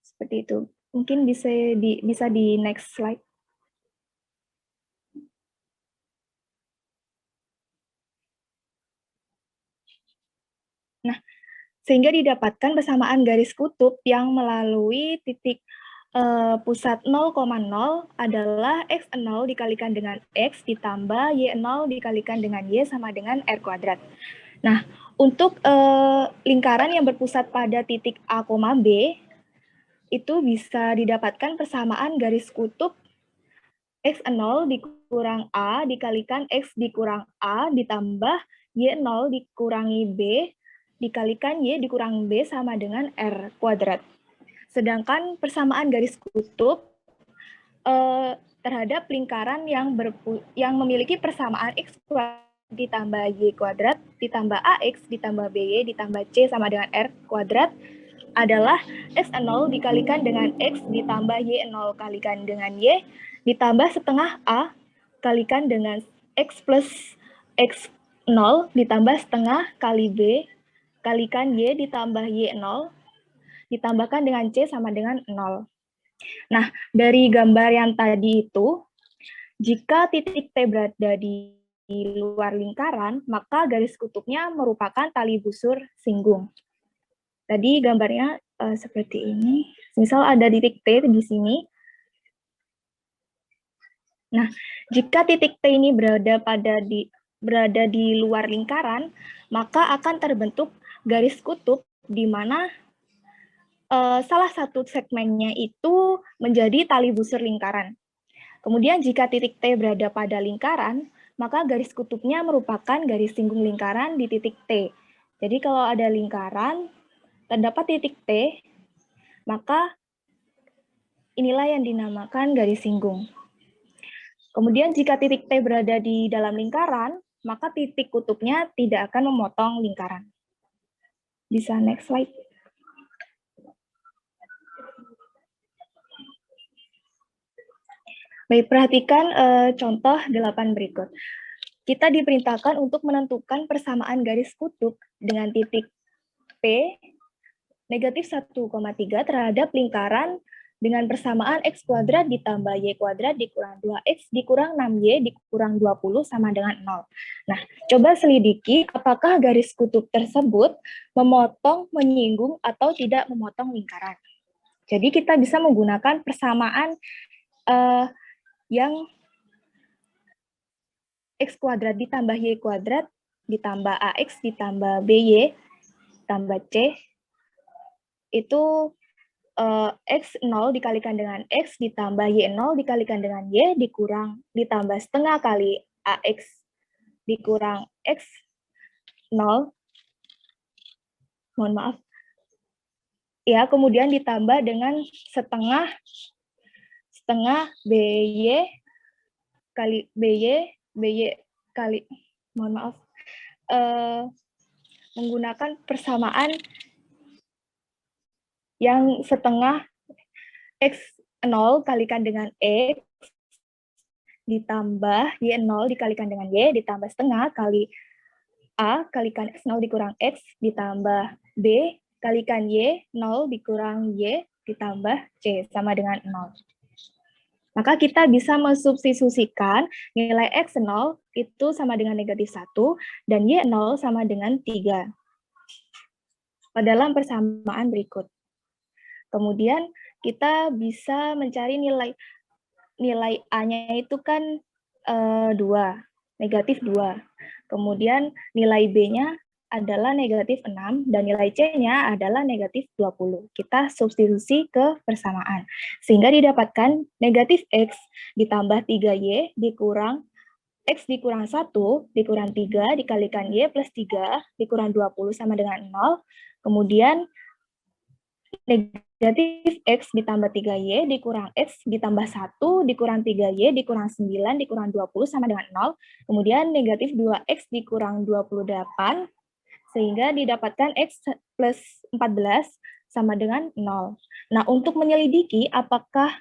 Seperti itu. Mungkin bisa di next slide. Nah, sehingga didapatkan persamaan garis kutub yang melalui titik pusat 0,0 adalah X0 dikalikan dengan X ditambah Y0 dikalikan dengan Y sama dengan R kuadrat. Nah, untuk lingkaran yang berpusat pada titik A, B, itu bisa didapatkan persamaan garis kutub X0 dikurang A dikalikan X dikurang A ditambah Y0 dikurangi B dikalikan Y dikurang B sama dengan R kuadrat. Sedangkan persamaan garis kutub terhadap lingkaran yang memiliki persamaan X kuadrat ditambah Y kuadrat ditambah AX ditambah BY ditambah C sama dengan R kuadrat adalah X0 dikalikan dengan X ditambah Y0 kalikan dengan Y ditambah setengah A kalikan dengan X plus X0 ditambah setengah kali B kalikan Y ditambah Y0 ditambahkan dengan C sama dengan 0. Nah, dari gambar yang tadi itu, jika titik T berada di luar lingkaran, maka garis kutubnya merupakan tali busur singgung. Tadi gambarnya seperti ini. Misal ada titik T di sini. Nah, jika titik T ini berada di luar lingkaran, maka akan terbentuk garis kutub di mana salah satu segmennya itu menjadi tali busur lingkaran. Kemudian jika titik T berada pada lingkaran, maka garis kutubnya merupakan garis singgung lingkaran di titik T. Jadi kalau ada lingkaran, terdapat titik T, maka inilah yang dinamakan garis singgung. Kemudian jika titik T berada di dalam lingkaran, maka titik kutubnya tidak akan memotong lingkaran. Bisa next slide. Baik, perhatikan contoh 8 berikut. Kita diperintahkan untuk menentukan persamaan garis kutub dengan titik P negatif 1,3 terhadap lingkaran dengan persamaan x kuadrat ditambah y kuadrat dikurang 2x dikurang 6y dikurang 20 sama dengan 0. Nah, coba selidiki apakah garis kutub tersebut memotong, menyinggung, atau tidak memotong lingkaran. Jadi kita bisa menggunakan persamaan yang x kuadrat ditambah y kuadrat ditambah ax ditambah by tambah c itu x 0 dikalikan dengan x ditambah y 0 dikalikan dengan y dikurang ditambah setengah kali ax dikurang x 0. Mohon maaf. Ya, kemudian ditambah dengan setengah by kali by kali, mohon maaf, menggunakan persamaan yang setengah x 0 kalikan dengan x ditambah y 0 dikalikan dengan y ditambah setengah kali a kalikan x 0 dikurang x ditambah b kalikan y 0 dikurang y ditambah c sama dengan 0. Maka kita bisa mensubstitusikan nilai x 0 itu sama dengan negatif 1 dan y 0 sama dengan 3 dalam persamaan berikut. Kemudian kita bisa mencari nilai A-nya itu kan 2, negatif 2. Kemudian nilai B-nya adalah negatif 6 dan nilai C-nya adalah negatif 20. Kita substitusi ke persamaan. Sehingga didapatkan negatif X ditambah 3Y dikurang X dikurang 1 dikurang 3 dikalikan Y plus 3 dikurang 20 sama dengan 0. Kemudian negatif X ditambah 3Y dikurang X ditambah 1 dikurang 3Y dikurang 9 dikurang 20 sama dengan 0. Kemudian negatif 2X dikurang 28 sehingga didapatkan X plus 14 sama dengan 0. Nah, untuk menyelidiki apakah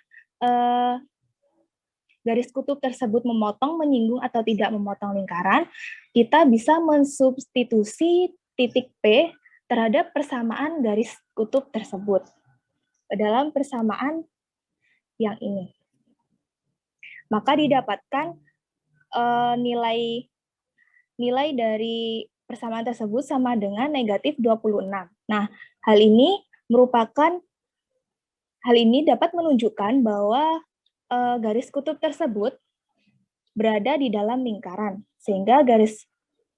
garis kutub tersebut memotong, menyinggung, atau tidak memotong lingkaran, kita bisa mensubstitusi titik P terhadap persamaan garis kutub tersebut dalam persamaan yang ini. Maka didapatkan nilai dari persamaan tersebut sama dengan negatif 26. Nah, hal ini dapat menunjukkan bahwa garis kutub tersebut berada di dalam lingkaran, sehingga garis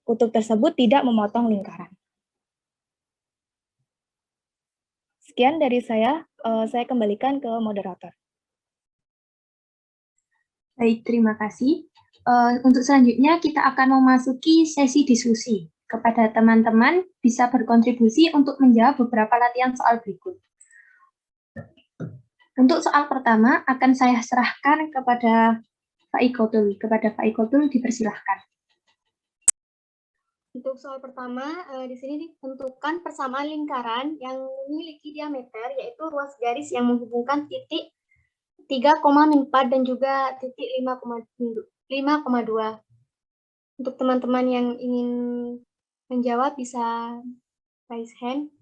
kutub tersebut tidak memotong lingkaran. Sekian dari saya kembalikan ke moderator. Baik, terima kasih. Untuk selanjutnya kita akan memasuki sesi diskusi. Kepada teman-teman bisa berkontribusi untuk menjawab beberapa latihan soal berikut. Untuk soal pertama akan saya serahkan kepada Pak Ikotul. Kepada Pak Ikotul dipersilahkan. Untuk soal pertama, di sini ditentukan persamaan lingkaran yang memiliki diameter, yaitu ruas garis yang menghubungkan titik 3,4 dan juga titik 5,2. Untuk teman-teman yang ingin menjawab bisa raise hand.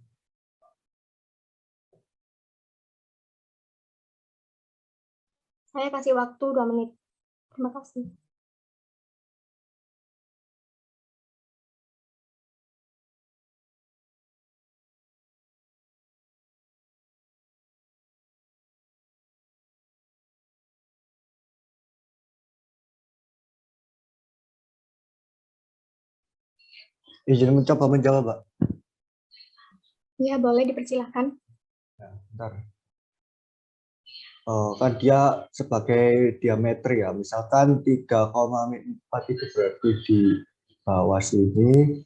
Saya kasih waktu 2 menit. Terima kasih. Izin mencoba menjawab, Pak. Ya, boleh dipersilahkan. Ya, bentar. Kan dia sebagai diameter ya, misalkan 3,4 itu berarti di bawah sini,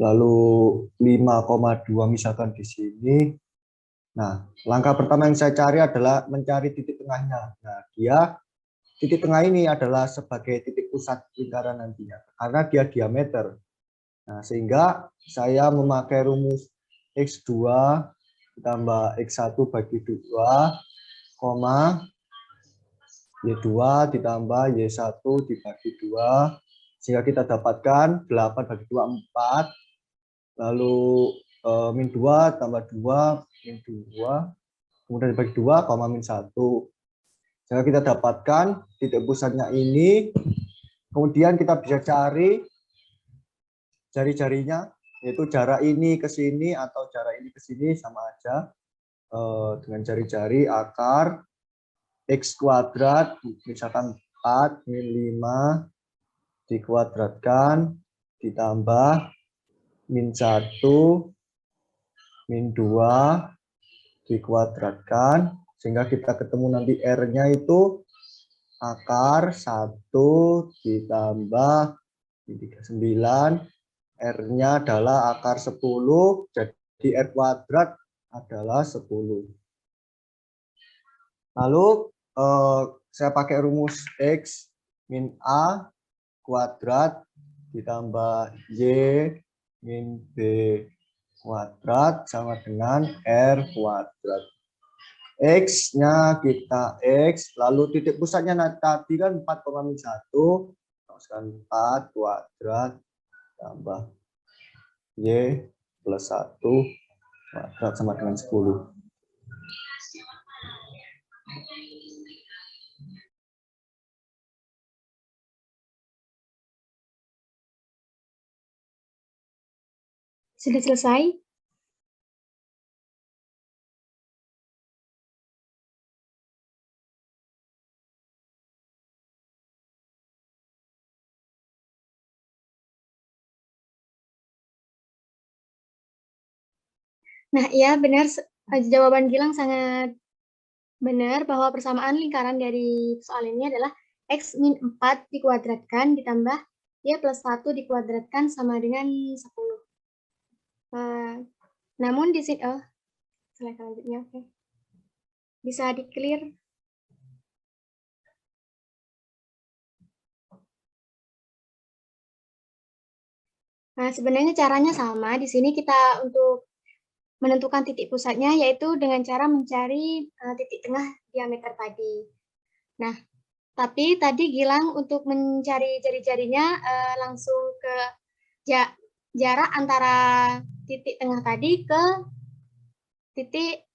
lalu 5,2 misalkan di sini. Nah, langkah pertama yang saya cari adalah mencari titik tengahnya. Nah, titik tengah ini adalah sebagai titik pusat lingkaran nantinya, karena dia diameter. Nah, sehingga saya memakai rumus X2 ditambah X1 bagi 2, Y2 ditambah Y1 dibagi 2, sehingga kita dapatkan 8 bagi 2, 4, lalu min 2 tambah 2, min 2, kemudian dibagi 2, min 1. Sehingga kita dapatkan titik pusatnya ini, kemudian kita bisa cari jari-jarinya, yaitu jarak ini ke sini atau jarak ini ke sini sama aja dengan jari-jari akar X kuadrat, misalkan 4 min 5 dikuadratkan ditambah min 1 min 2 dikuadratkan, sehingga kita ketemu nanti R-nya itu akar 1 ditambah 39, R-nya adalah akar 10, jadi R kuadrat adalah 10. Lalu saya pakai rumus X min A kuadrat ditambah Y min B kuadrat sama dengan R kuadrat. X-nya kita X, lalu titik pusatnya tadi kan 4, min 1, 4 kuadrat tambah Y plus 1 kuadrat sama dengan 10. Sudah selesai? Nah, iya benar, jawaban Gilang sangat benar bahwa persamaan lingkaran dari soal ini adalah X min 4 dikuadratkan ditambah Y plus 1 dikuadratkan sama dengan 10. Namun di sini, slide selanjutnya, oke. Bisa di-clear? Nah, sebenarnya caranya sama. Di sini kita untuk menentukan titik pusatnya yaitu dengan cara mencari titik tengah diameter tadi. Nah, tapi tadi Gilang untuk mencari jari-jarinya langsung ke jarak antara titik tengah tadi ke titik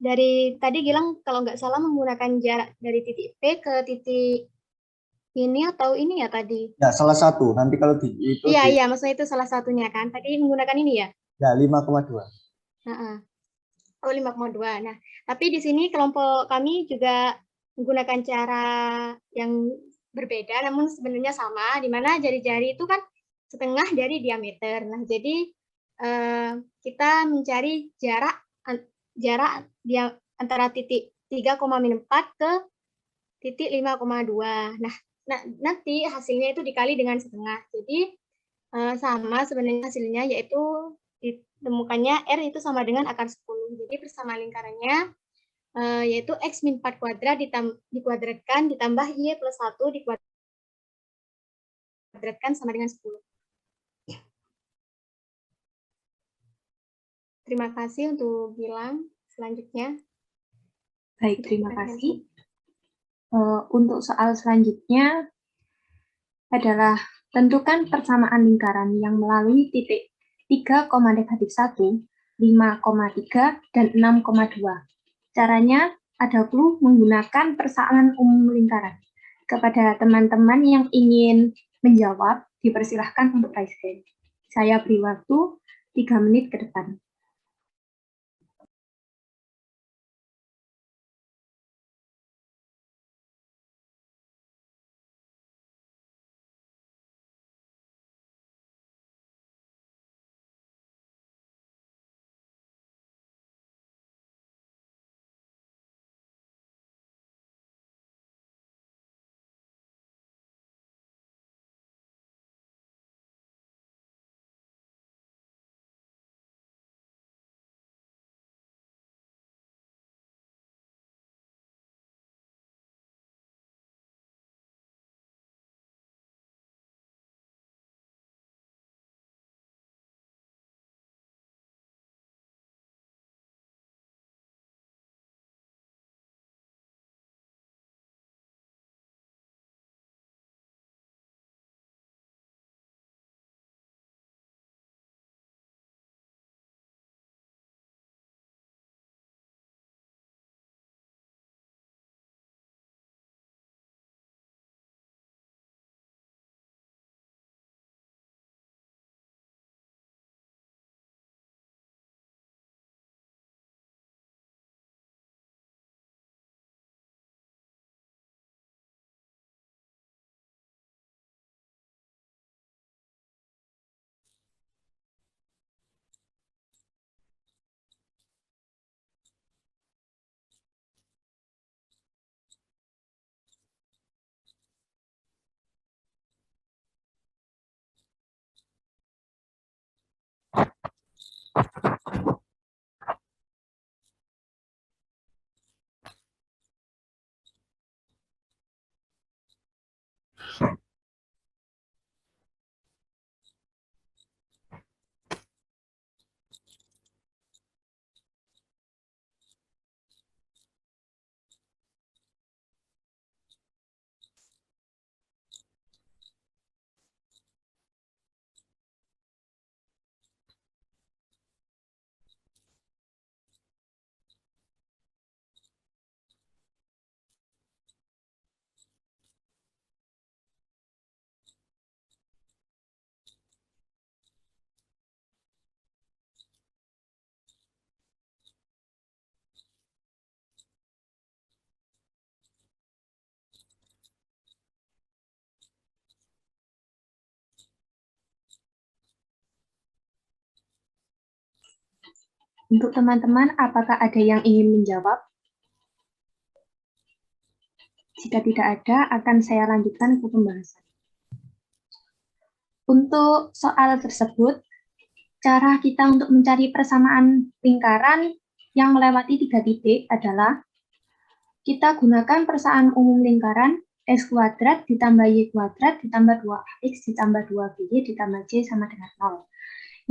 dari tadi Gilang kalau nggak salah menggunakan jarak dari titik P ke titik ini atau ini ya tadi? Ya, salah satu. Nanti kalau itu Iya, maksudnya itu salah satunya kan. Tadi menggunakan ini ya? Ya, 5,2. Oh, 5,2. Nah, tapi di sini kelompok kami juga menggunakan cara yang berbeda, namun sebenarnya sama, di mana jari-jari itu kan setengah dari diameter. Nah, jadi kita mencari jarak antara titik 3,4 ke titik 5,2. Nah, nanti hasilnya itu dikali dengan setengah. Jadi sama sebenarnya hasilnya, yaitu ditemukannya R itu sama dengan akar 10. Jadi persamaan lingkarannya yaitu X min 4 kuadrat dikuadratkan ditambah Y plus 1 dikuadratkan sama dengan 10. Terima kasih untuk Gilang. Selanjutnya. Baik, terima kasih. Untuk soal selanjutnya adalah tentukan persamaan lingkaran yang melalui titik 3,-1, 5,3, dan 6,2. Caranya ada clue menggunakan persamaan umum lingkaran. Kepada teman-teman yang ingin menjawab, dipersilahkan untuk raise hand. Saya beri waktu 3 menit ke depan. Untuk teman-teman, apakah ada yang ingin menjawab? Jika tidak ada, akan saya lanjutkan ke pembahasan. Untuk soal tersebut, cara kita untuk mencari persamaan lingkaran yang melewati 3 titik adalah kita gunakan persamaan umum lingkaran X kuadrat ditambah Y kuadrat ditambah 2AX ditambah 2BY ditambah C sama dengan 0.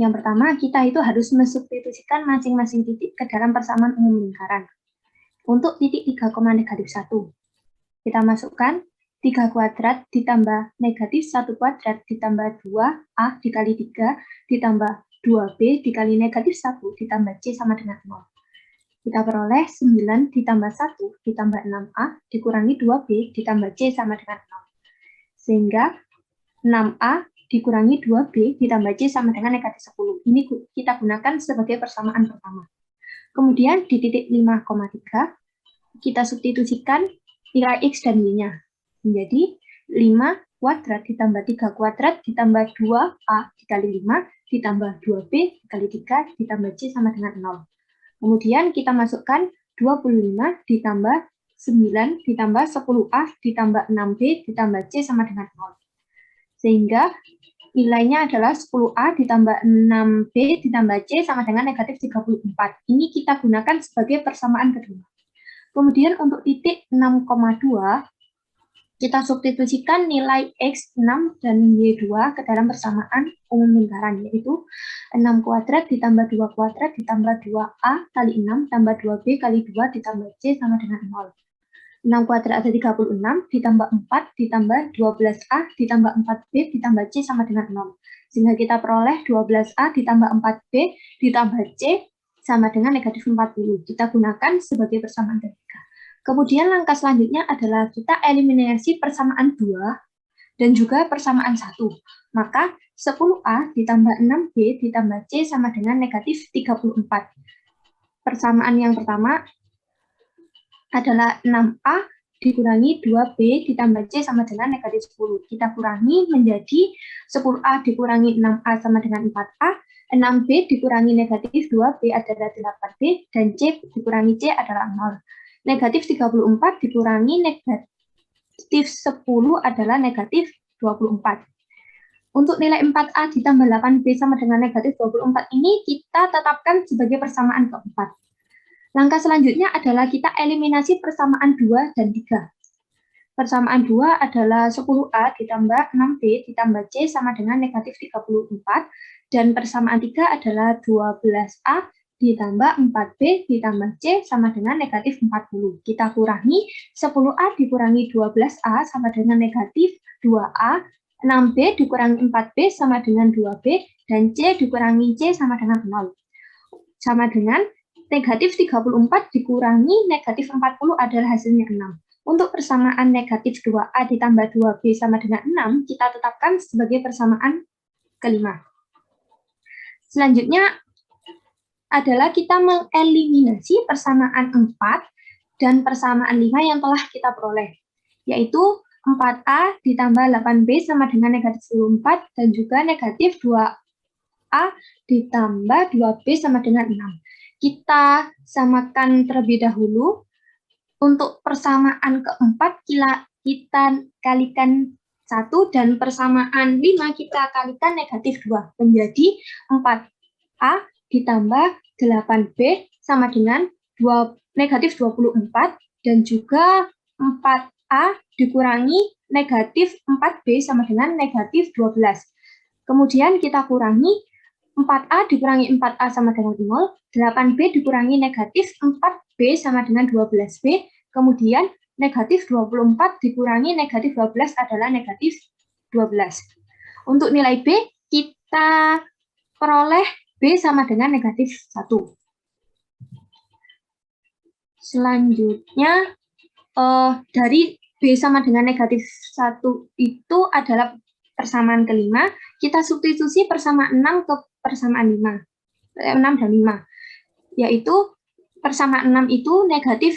Yang pertama, kita itu harus mensubstitusikan masing-masing titik ke dalam persamaan umum lingkaran. Untuk titik 3, -1, kita masukkan 3 kuadrat ditambah negatif 1 kuadrat ditambah 2A dikali 3 ditambah 2B dikali negatif 1 ditambah C sama dengan 0. Kita peroleh 9 ditambah 1 ditambah 6A dikurangi 2B ditambah C sama dengan 0. Sehingga 6A dikurangi 2B ditambah C sama dengan negatif 10. Ini kita gunakan sebagai persamaan pertama. Kemudian di titik 5,3, kita substitusikan nilai X dan Y-nya. Menjadi 5 kuadrat ditambah 3 kuadrat ditambah 2A dikali 5 ditambah 2B dikali 3 ditambah C sama dengan 0. Kemudian kita masukkan 25 ditambah 9 ditambah 10A ditambah 6B ditambah C sama dengan 0. Sehingga nilainya adalah 10A ditambah 6B ditambah C sama dengan negatif 34. Ini kita gunakan sebagai persamaan kedua. Kemudian untuk titik 6,2, kita substitusikan nilai X6 dan Y2 ke dalam persamaan umum lingkaran, yaitu 6 kuadrat ditambah 2 kuadrat ditambah 2A kali 6 tambah 2B kali 2 ditambah C sama dengan 0. 6 kuadrat ada 36, ditambah 4, ditambah 12A, ditambah 4B, ditambah C sama dengan 0. Sehingga kita peroleh 12A ditambah 4B, ditambah C sama dengan negatif 40. Kita gunakan sebagai persamaan ketiga. Kemudian langkah selanjutnya adalah kita eliminasi persamaan 2 dan juga persamaan 1. Maka 10A ditambah 6B ditambah C sama dengan negatif 34. Persamaan yang pertama adalah 6A dikurangi 2B ditambah C sama dengan negatif 10. Kita kurangi menjadi 10A dikurangi 6A sama dengan 4A, 6B dikurangi negatif 2B adalah 8B, dan C dikurangi C adalah 0. Negatif 34 dikurangi negatif 10 adalah negatif 24. Untuk nilai 4A ditambah 8B sama dengan negatif 24 ini kita tetapkan sebagai persamaan keempat. Langkah selanjutnya adalah kita eliminasi persamaan 2 dan 3. Persamaan 2 adalah 10A ditambah 6B ditambah C sama dengan negatif 34, dan persamaan 3 adalah 12A ditambah 4B ditambah C sama dengan negatif 40. Kita kurangi 10A dikurangi 12A sama dengan negatif 2A, 6B dikurangi 4B sama dengan 2B, dan C dikurangi C sama dengan 0. Sama dengan negatif 34 dikurangi negatif 40 adalah hasilnya 6. Untuk persamaan negatif 2A ditambah 2B sama dengan 6, kita tetapkan sebagai persamaan kelima. Selanjutnya adalah kita mengeliminasi persamaan 4 dan persamaan 5 yang telah kita peroleh, yaitu 4A ditambah 8B sama dengan negatif 24 dan juga negatif 2A ditambah 2B sama dengan 6. Kita samakan terlebih dahulu. Untuk persamaan keempat kita kalikan 1 dan persamaan 5 kita kalikan negatif 2 menjadi 4A ditambah 8B sama dengan negatif 24 dan juga 4A dikurangi negatif 4B sama dengan negatif 12. Kemudian kita kurangi 4A dikurangi 4A sama dengan 0, 8B dikurangi negatif 4B sama dengan 12B, kemudian negatif 24 dikurangi negatif 12 adalah negatif 12. Untuk nilai B, kita peroleh B sama dengan negatif 1. Selanjutnya, dari B sama dengan negatif 1 itu adalah persamaan kelima, kita substitusi persamaan 6 ke persamaan 6 dan 5, yaitu persamaan 6 itu negatif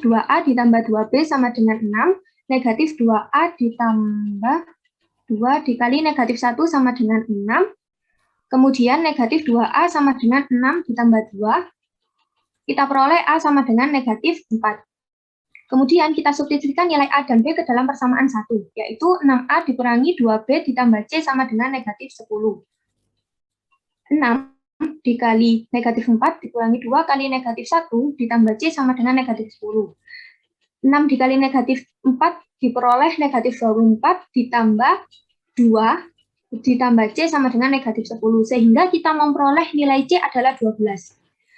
2A ditambah 2B sama dengan 6, negatif 2A ditambah 2 dikali negatif 1 sama dengan 6, kemudian negatif 2A sama dengan 6 ditambah 2, kita peroleh A sama dengan negatif 4. Kemudian kita substitusikan nilai A dan B ke dalam persamaan 1, yaitu 6A dikurangi 2B ditambah C sama dengan negatif 10. 6 dikali negatif 4 dikurangi 2 kali negatif 1 ditambah C sama dengan negatif 10. 6 dikali negatif 4 diperoleh negatif 24 ditambah 2 ditambah C sama dengan negatif 10, sehingga kita memperoleh nilai C adalah 12.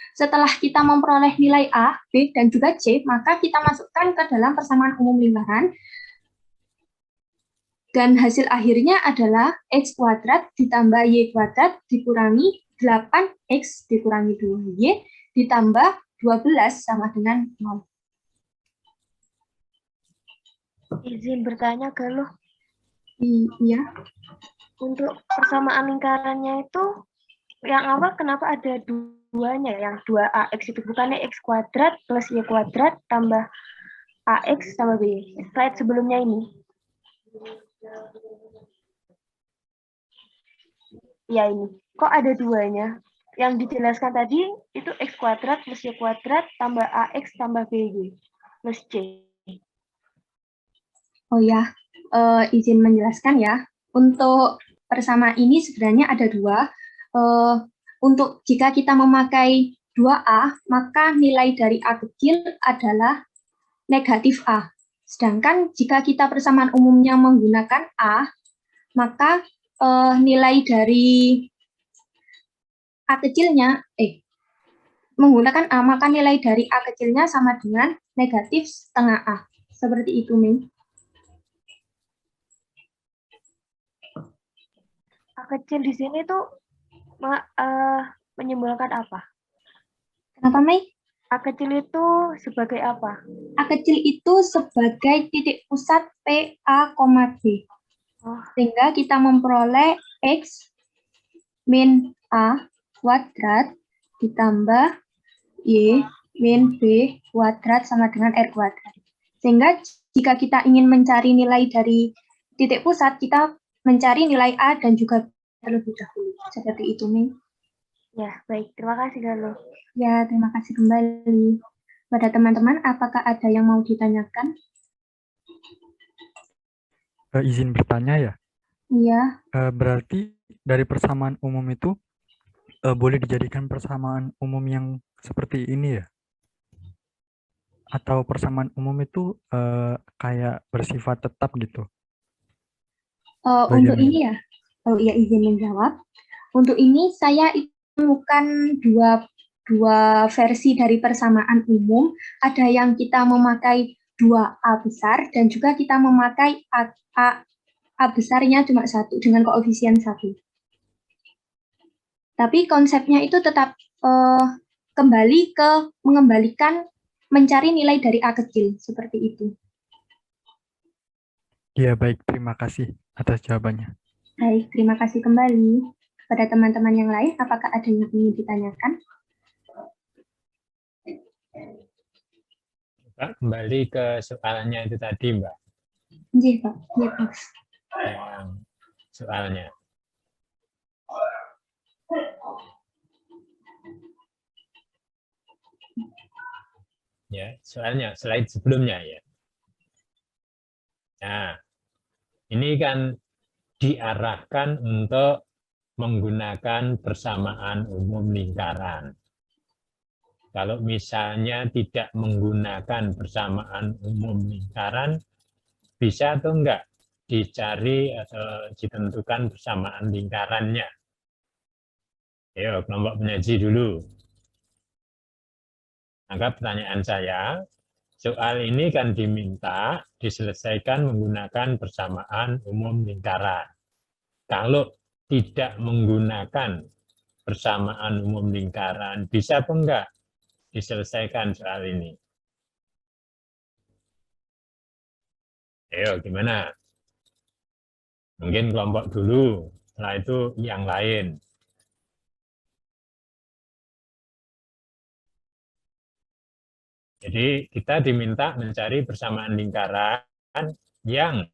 Setelah kita memperoleh nilai A, B, dan juga C, maka kita masukkan ke dalam persamaan umum lingkaran, dan hasil akhirnya adalah X kuadrat ditambah Y kuadrat dikurangi 8X dikurangi 2Y ditambah 12 sama dengan 0. Izin bertanya ke lo, Iya. untuk persamaan lingkarannya itu yang awal kenapa ada duanya, yang 2AX itu bukannya X kuadrat plus Y kuadrat tambah AX sama B. Slide sebelumnya ini. Ya ini, kok ada duanya? Yang dijelaskan tadi itu X kuadrat plus Y kuadrat tambah AX tambah BY plus C. Oh ya, izin menjelaskan ya. Untuk persamaan ini sebenarnya ada dua. Untuk jika kita memakai 2A, maka nilai dari A kecil adalah negatif A. Sedangkan jika kita persamaan umumnya menggunakan A, maka nilai dari A kecilnya, menggunakan A, maka nilai dari A kecilnya sama dengan negatif setengah A. Seperti itu, Ming. A kecil di sini tuh menyimbolkan apa? Kenapa, Mei? A kecil itu sebagai apa? A kecil itu sebagai titik pusat P, A, B. Sehingga kita memperoleh X min A kuadrat ditambah Y min B kuadrat sama dengan R kuadrat. Sehingga jika kita ingin mencari nilai dari titik pusat, kita mencari nilai A dan juga terlebih dahulu. Seperti itu, Ming. Ya, baik. Terima kasih, Galuh. Ya, terima kasih kembali. Pada teman-teman, apakah ada yang mau ditanyakan? Izin bertanya ya. Iya. Berarti dari persamaan umum itu boleh dijadikan persamaan umum yang seperti ini ya? Atau persamaan umum itu kayak bersifat tetap gitu? Untuk ini ya, iya izin menjawab. Untuk ini saya menemukan dua versi dari persamaan umum. Ada yang kita memakai 2A besar dan juga kita memakai A besarnya cuma 1 dengan koefisien 1. Tapi konsepnya itu tetap kembali ke mengembalikan mencari nilai dari A kecil, seperti itu. Ya, baik. Terima kasih atas jawabannya. Baik, terima kasih kembali. Pada teman-teman yang lain, apakah ada yang ingin ditanyakan? Mbak, kembali ke soalnya itu tadi, Mbak. Iya, Pak. Iya, Pak. Soalnya. Ya, soalnya slide sebelumnya ya. Nah, ini kan diarahkan untuk menggunakan persamaan umum lingkaran. Kalau misalnya tidak menggunakan persamaan umum lingkaran, bisa atau enggak dicari atau ditentukan persamaan lingkarannya? Ayo, kelompok penyaji dulu. Maka pertanyaan saya, soal ini kan diminta diselesaikan menggunakan persamaan umum lingkaran. Kalau tidak menggunakan persamaan umum lingkaran, bisa apa enggak diselesaikan soal ini? Ayo, gimana? Mungkin kelompok dulu, setelah itu yang lain. Jadi kita diminta mencari persamaan lingkaran yang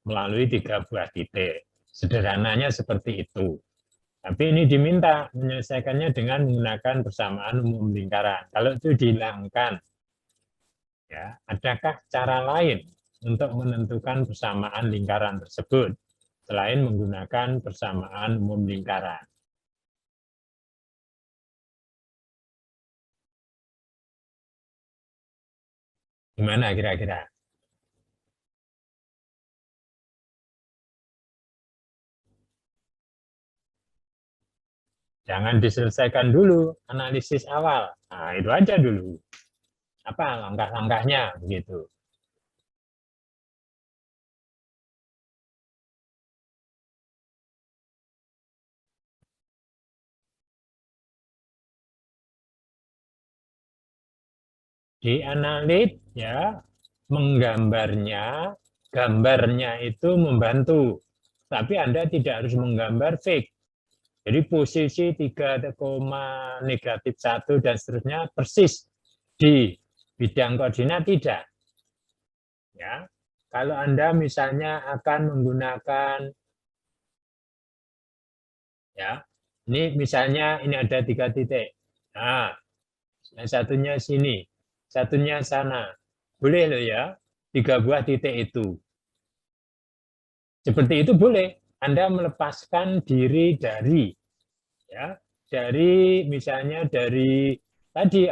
melalui 3 buah titik. Sederhananya seperti itu. Tapi ini diminta menyelesaikannya dengan menggunakan persamaan umum lingkaran. Kalau itu dihilangkan, ya, adakah cara lain untuk menentukan persamaan lingkaran tersebut selain menggunakan persamaan umum lingkaran? Gimana kira-kira? Jangan diselesaikan dulu analisis awal. Nah, itu aja dulu. Apa langkah-langkahnya begitu. Dianalit ya, menggambarnya, gambarnya itu membantu. Tapi Anda tidak harus menggambar fix. Jadi posisi 3, negatif 1 dan seterusnya persis di bidang koordinat tidak. Ya, kalau Anda misalnya akan menggunakan, ya, ini misalnya ini ada 3 titik. Nah, yang satunya sini, satunya sana. Boleh loh ya, 3 buah titik itu. Seperti itu boleh. Anda melepaskan diri dari, ya, dari misalnya dari tadi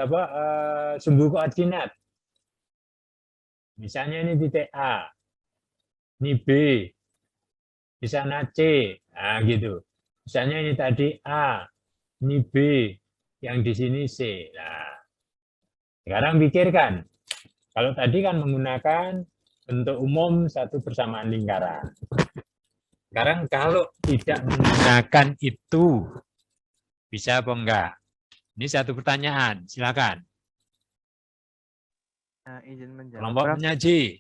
sumbu koordinat. Misalnya ini titik A, ini B, di sana C, nah gitu. Misalnya ini tadi A, ini B, yang di sini C. Nah, sekarang pikirkan, kalau tadi kan menggunakan bentuk umum satu persamaan lingkaran. Sekarang kalau tidak menggunakan itu, bisa apa enggak? Ini satu pertanyaan, silakan. Izin menjawab. Kelompok penyaji.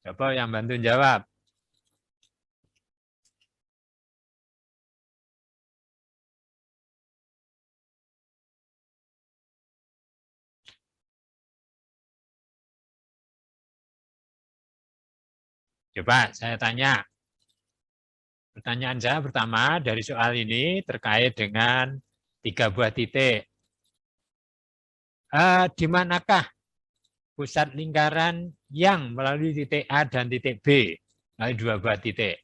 Coba yang bantu jawab. Coba saya tanya. Pertanyaan saya pertama dari soal ini terkait dengan 3 buah titik. Di manakah pusat lingkaran yang melalui titik A dan titik B? Melalui 2 buah titik.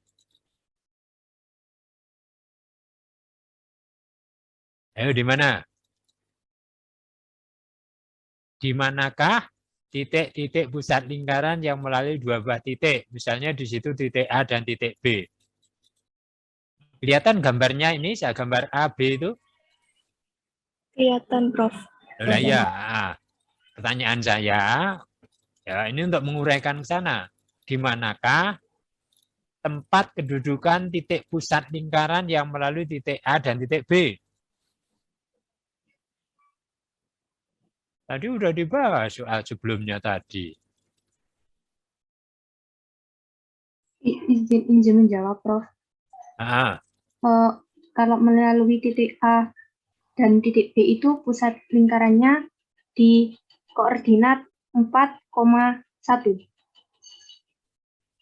Ayo di mana? Di manakah titik-titik pusat lingkaran yang melalui 2 buah titik? Misalnya di situ titik A dan titik B. Kelihatan gambarnya ini, saya gambar A, B itu? Kelihatan, Prof. Nah, ya. Pertanyaan saya, ya ini untuk menguraikan ke sana. Di manakah tempat kedudukan titik pusat lingkaran yang melalui titik A dan titik B? Tadi udah dibahas soal sebelumnya tadi. Izin menjawab, Prof. Kalau melalui titik A dan titik B itu pusat lingkarannya di koordinat 4,1.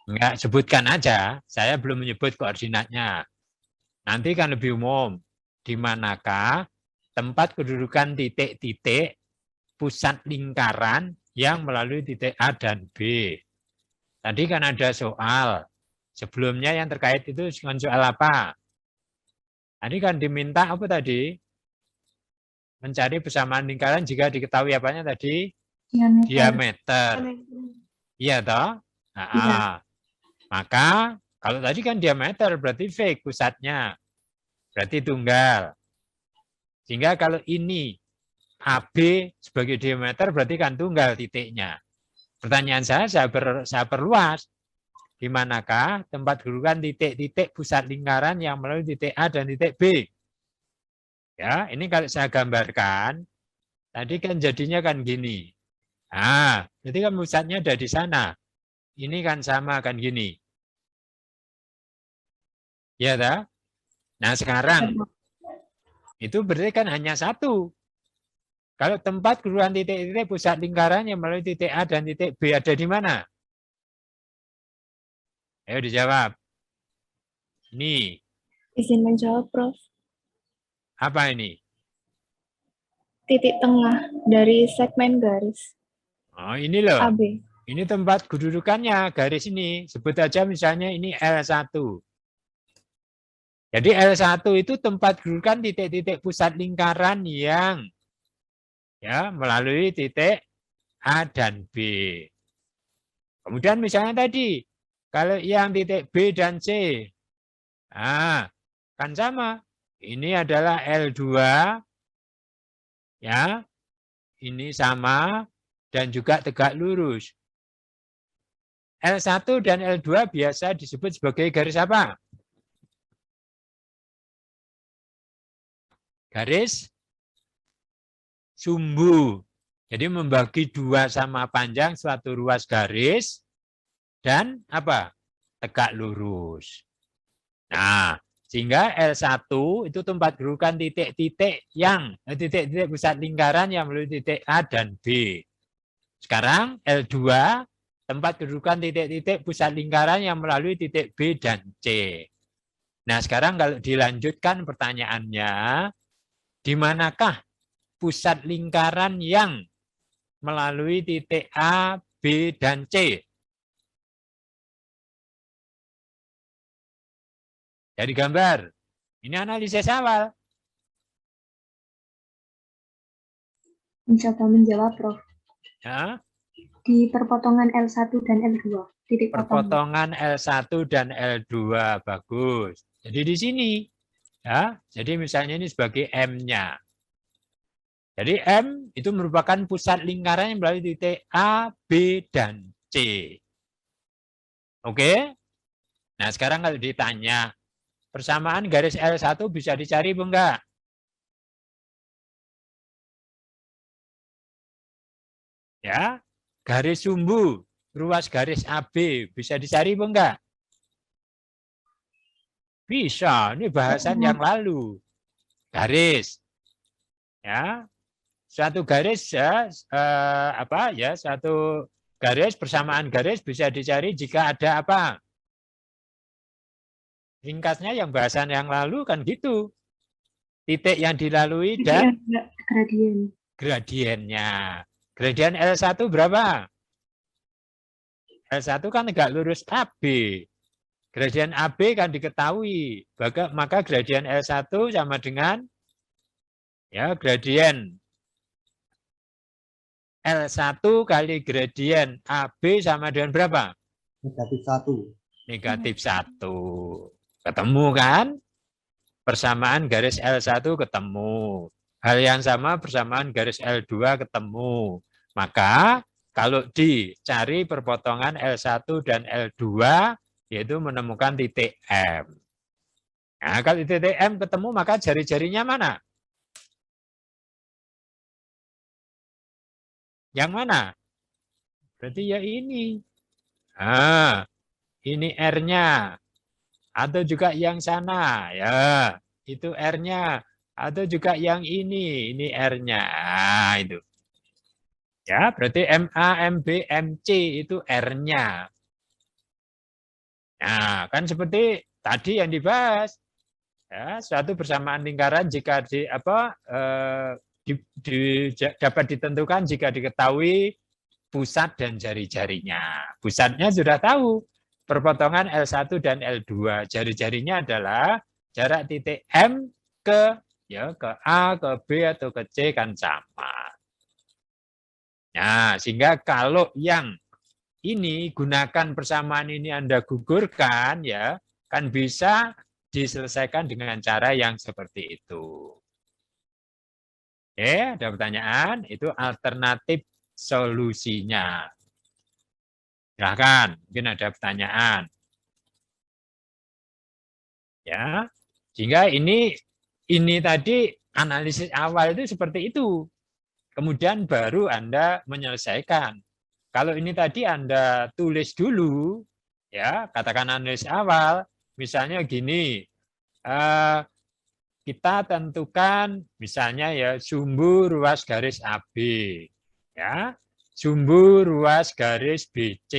Enggak, sebutkan aja. Saya belum menyebut koordinatnya. Nanti kan lebih umum. Di manakah tempat kedudukan titik-titik pusat lingkaran yang melalui titik A dan B. Tadi kan ada soal. Sebelumnya yang terkait itu dengan soal apa? Tadi kan diminta apa tadi? Mencari persamaan lingkaran jika diketahui apanya tadi? Diameter. Iya toh? Nah, maka kalau tadi kan diameter berarti fix pusatnya. Berarti tunggal. Sehingga kalau ini AB sebagai diameter berarti kan tunggal titiknya. Pertanyaan saya perluas. Di manakah tempat kedudukan titik-titik pusat lingkaran yang melalui titik A dan titik B? Ya, ini kalau saya gambarkan, tadi kan jadinya kan gini. Nah, jadi kan pusatnya ada di sana. Ini kan sama kan gini. Ya, tak? Nah, sekarang itu berarti kan hanya satu. Kalau tempat kedudukan titik-titik pusat lingkaran yang melalui titik A dan titik B ada di mana? Ayo dijawab. Ini. Izin menjawab, Prof. Apa ini? Titik tengah dari segmen garis. Oh, ini loh. AB. Ini tempat kedudukannya, garis ini. Sebut aja misalnya ini L1. Jadi L1 itu tempat kedudukan titik-titik pusat lingkaran yang ya melalui titik A dan B. Kemudian misalnya tadi, kalau yang titik B dan C, nah, kan sama. Ini adalah L2, ya, ini sama, dan juga tegak lurus. L1 dan L2 biasa disebut sebagai garis apa? Garis sumbu. Jadi membagi dua sama panjang suatu ruas garis dan apa? Tegak lurus. Nah, sehingga L1 itu tempat kedudukan titik-titik yang titik-titik pusat lingkaran yang melalui titik A dan B. Sekarang L2 tempat kedudukan titik-titik pusat lingkaran yang melalui titik B dan C. Nah, sekarang kalau dilanjutkan pertanyaannya, di manakah pusat lingkaran yang melalui titik A, B, dan C? Jadi gambar. Ini analisis awal. Mencoba menjawab, Prof. Ya. Di perpotongan L1 dan L2. Titik perpotongan L1 dan L2. Bagus. Jadi di sini. Ya, jadi misalnya ini sebagai M-nya. Jadi M itu merupakan pusat lingkaran yang melalui titik A, B, dan C. Oke? Nah, sekarang kalau ditanya, persamaan garis L1 bisa dicari enggak? Ya, garis sumbu, ruas garis AB bisa dicari enggak? Bisa, ini bahasan yang lalu. Garis. Ya. Suatu garis ya suatu garis persamaan garis bisa dicari jika ada apa? Ringkasnya yang bahasan yang lalu kan gitu. Titik yang dilalui dan gradiennya. Gradien L1 berapa? L1 kan tegak lurus AB. Gradien AB kan diketahui. Maka gradien L1 sama dengan ya gradien L1 kali gradien AB sama dengan berapa? Negatif 1. Negatif 1. Ketemu kan? Persamaan garis L1 ketemu. Hal yang sama persamaan garis L2 ketemu. Maka kalau dicari perpotongan L1 dan L2, yaitu menemukan titik M. Nah, kalau titik M ketemu, maka jari-jarinya mana? Yang mana? Berarti ya ini. Nah, ini R-nya. Atau juga yang sana. Ya, itu R-nya. Atau juga yang ini R-nya. Nah, itu. Ya, berarti MA, MB, MC itu R-nya. Nah, kan seperti tadi yang dibahas. Ya, suatu persamaan lingkaran jika dapat ditentukan jika diketahui pusat dan jari-jarinya. Pusatnya sudah tahu, perpotongan L1 dan L2. Jari-jarinya adalah jarak titik M ke ke A, ke B atau ke C kan sama. Nah, sehingga kalau yang ini gunakan persamaan ini Anda gugurkan ya, kan bisa diselesaikan dengan cara yang seperti itu. Oke, ada pertanyaan? Itu alternatif solusinya. Silahkan, mungkin ada pertanyaan. Ya, sehingga ini tadi analisis awal itu seperti itu. Kemudian baru Anda menyelesaikan. Kalau ini tadi Anda tulis dulu, ya katakan analisis awal, misalnya gini, kita tentukan misalnya ya sumbu ruas garis AB, ya sumbu ruas garis BC.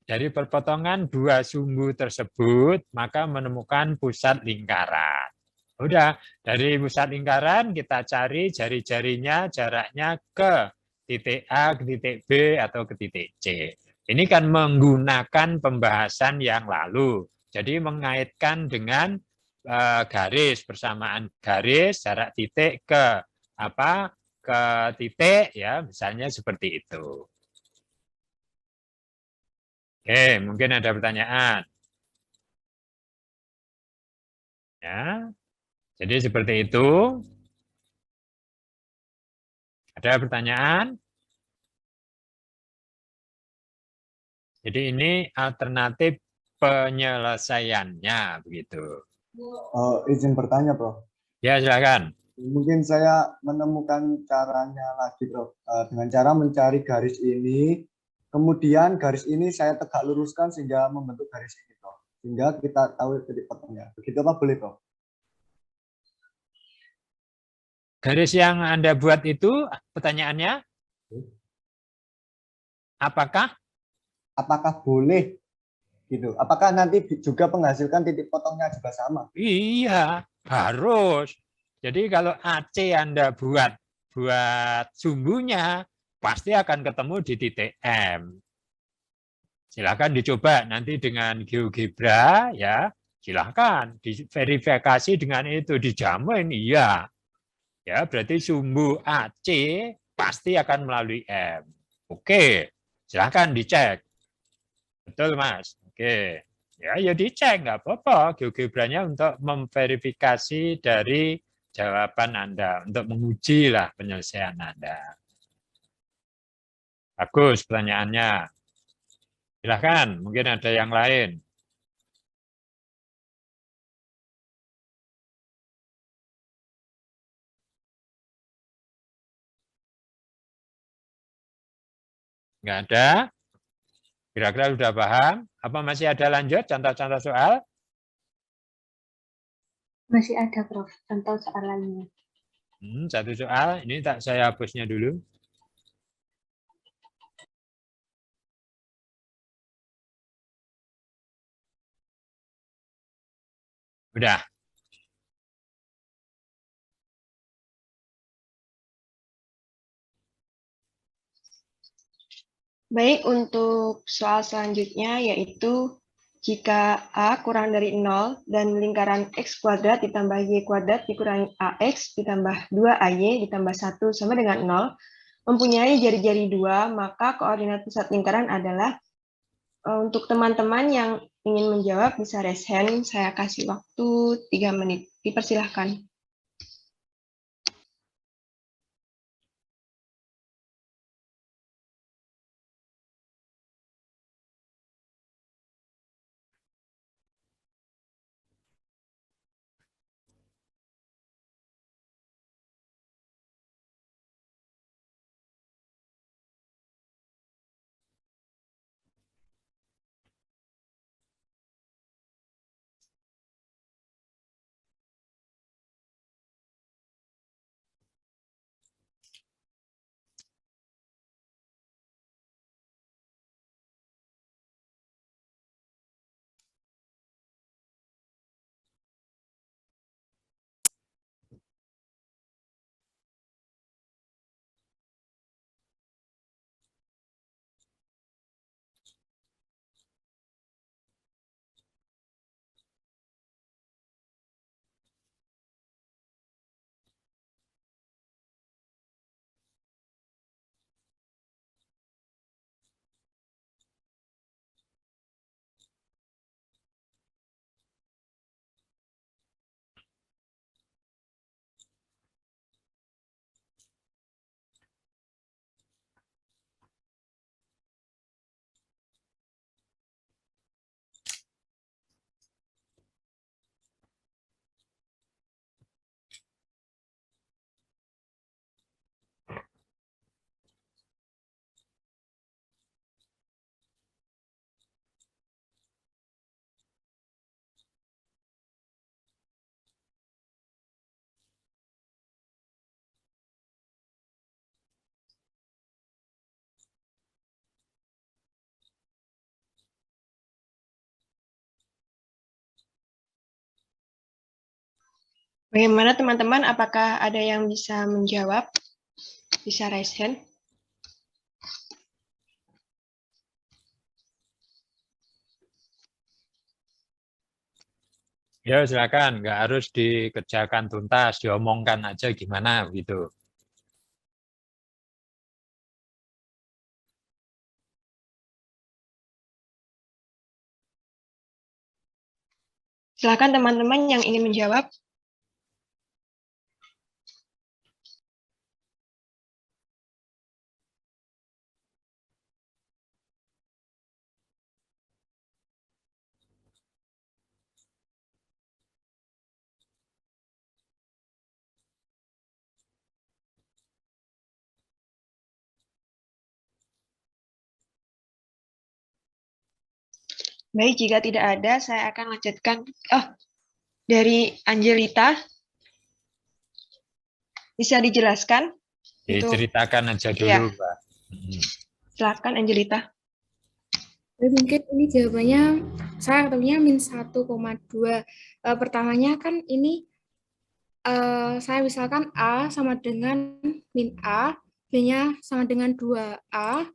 Dari perpotongan dua sumbu tersebut, maka menemukan pusat lingkaran. Udah, dari pusat lingkaran kita cari jari-jarinya, jaraknya ke titik A, ke titik B, atau ke titik C. Ini kan menggunakan pembahasan yang lalu. Jadi mengaitkan dengan garis, persamaan garis, jarak titik ke ke titik, ya misalnya seperti itu. Oke, mungkin ada pertanyaan. Ya, jadi seperti itu. Ada pertanyaan? Jadi ini alternatif penyelesaiannya begitu. Izin bertanya, Prof. Ya, silakan. Mungkin saya menemukan caranya lagi, Prof. Dengan cara mencari garis ini, kemudian garis ini saya tegak luruskan sehingga membentuk garis ini, Prof. Sehingga kita tahu titik potongnya. Begitu apa boleh, Prof? Garis yang Anda buat itu, pertanyaannya, apakah boleh gitu? Apakah nanti juga menghasilkan titik potongnya juga sama? Iya, harus. Jadi kalau AC Anda buat sumbunya, pasti akan ketemu di titik M. Silakan dicoba nanti dengan GeoGebra, ya. Silakan diverifikasi dengan itu, dijamin iya. Ya, berarti sumbu AC pasti akan melalui M. Oke, silakan dicek. Betul, Mas. Oke. Ya dicek, nggak apa-apa. GeoGebra-nya untuk memverifikasi dari jawaban Anda, untuk menguji lah penyelesaian Anda. Bagus pertanyaannya. Silahkan, mungkin ada yang lain. Nggak ada? Kira-kira sudah paham? Apa masih ada lanjut contoh-contoh soal? Masih ada, Prof. Contoh soal lainnya. Satu soal, ini tak saya hapusnya dulu. Udah. Baik, untuk soal selanjutnya yaitu jika A kurang dari 0 dan lingkaran X kuadrat ditambah Y kuadrat dikurangi AX ditambah 2AY ditambah 1 sama dengan 0, mempunyai jari-jari 2, maka koordinat pusat lingkaran adalah, untuk teman-teman yang ingin menjawab bisa raise hand, saya kasih waktu 3 menit. Dipersilahkan. Bagaimana teman-teman? Apakah ada yang bisa menjawab? Bisa raise hand. Ya silakan, nggak harus dikerjakan tuntas, diomongkan aja gimana gitu. Silakan teman-teman yang ingin menjawab. Baik, jika tidak ada, saya akan lanjutkan. Oh, dari Angelita, bisa dijelaskan? Untuk Diceritakan aja dulu, ya, Mbak. silakan Angelita. Mungkin ini jawabannya, saya ketemunya -1,2. Pertamanya kan ini, saya misalkan A sama dengan min A, B-nya sama dengan 2A,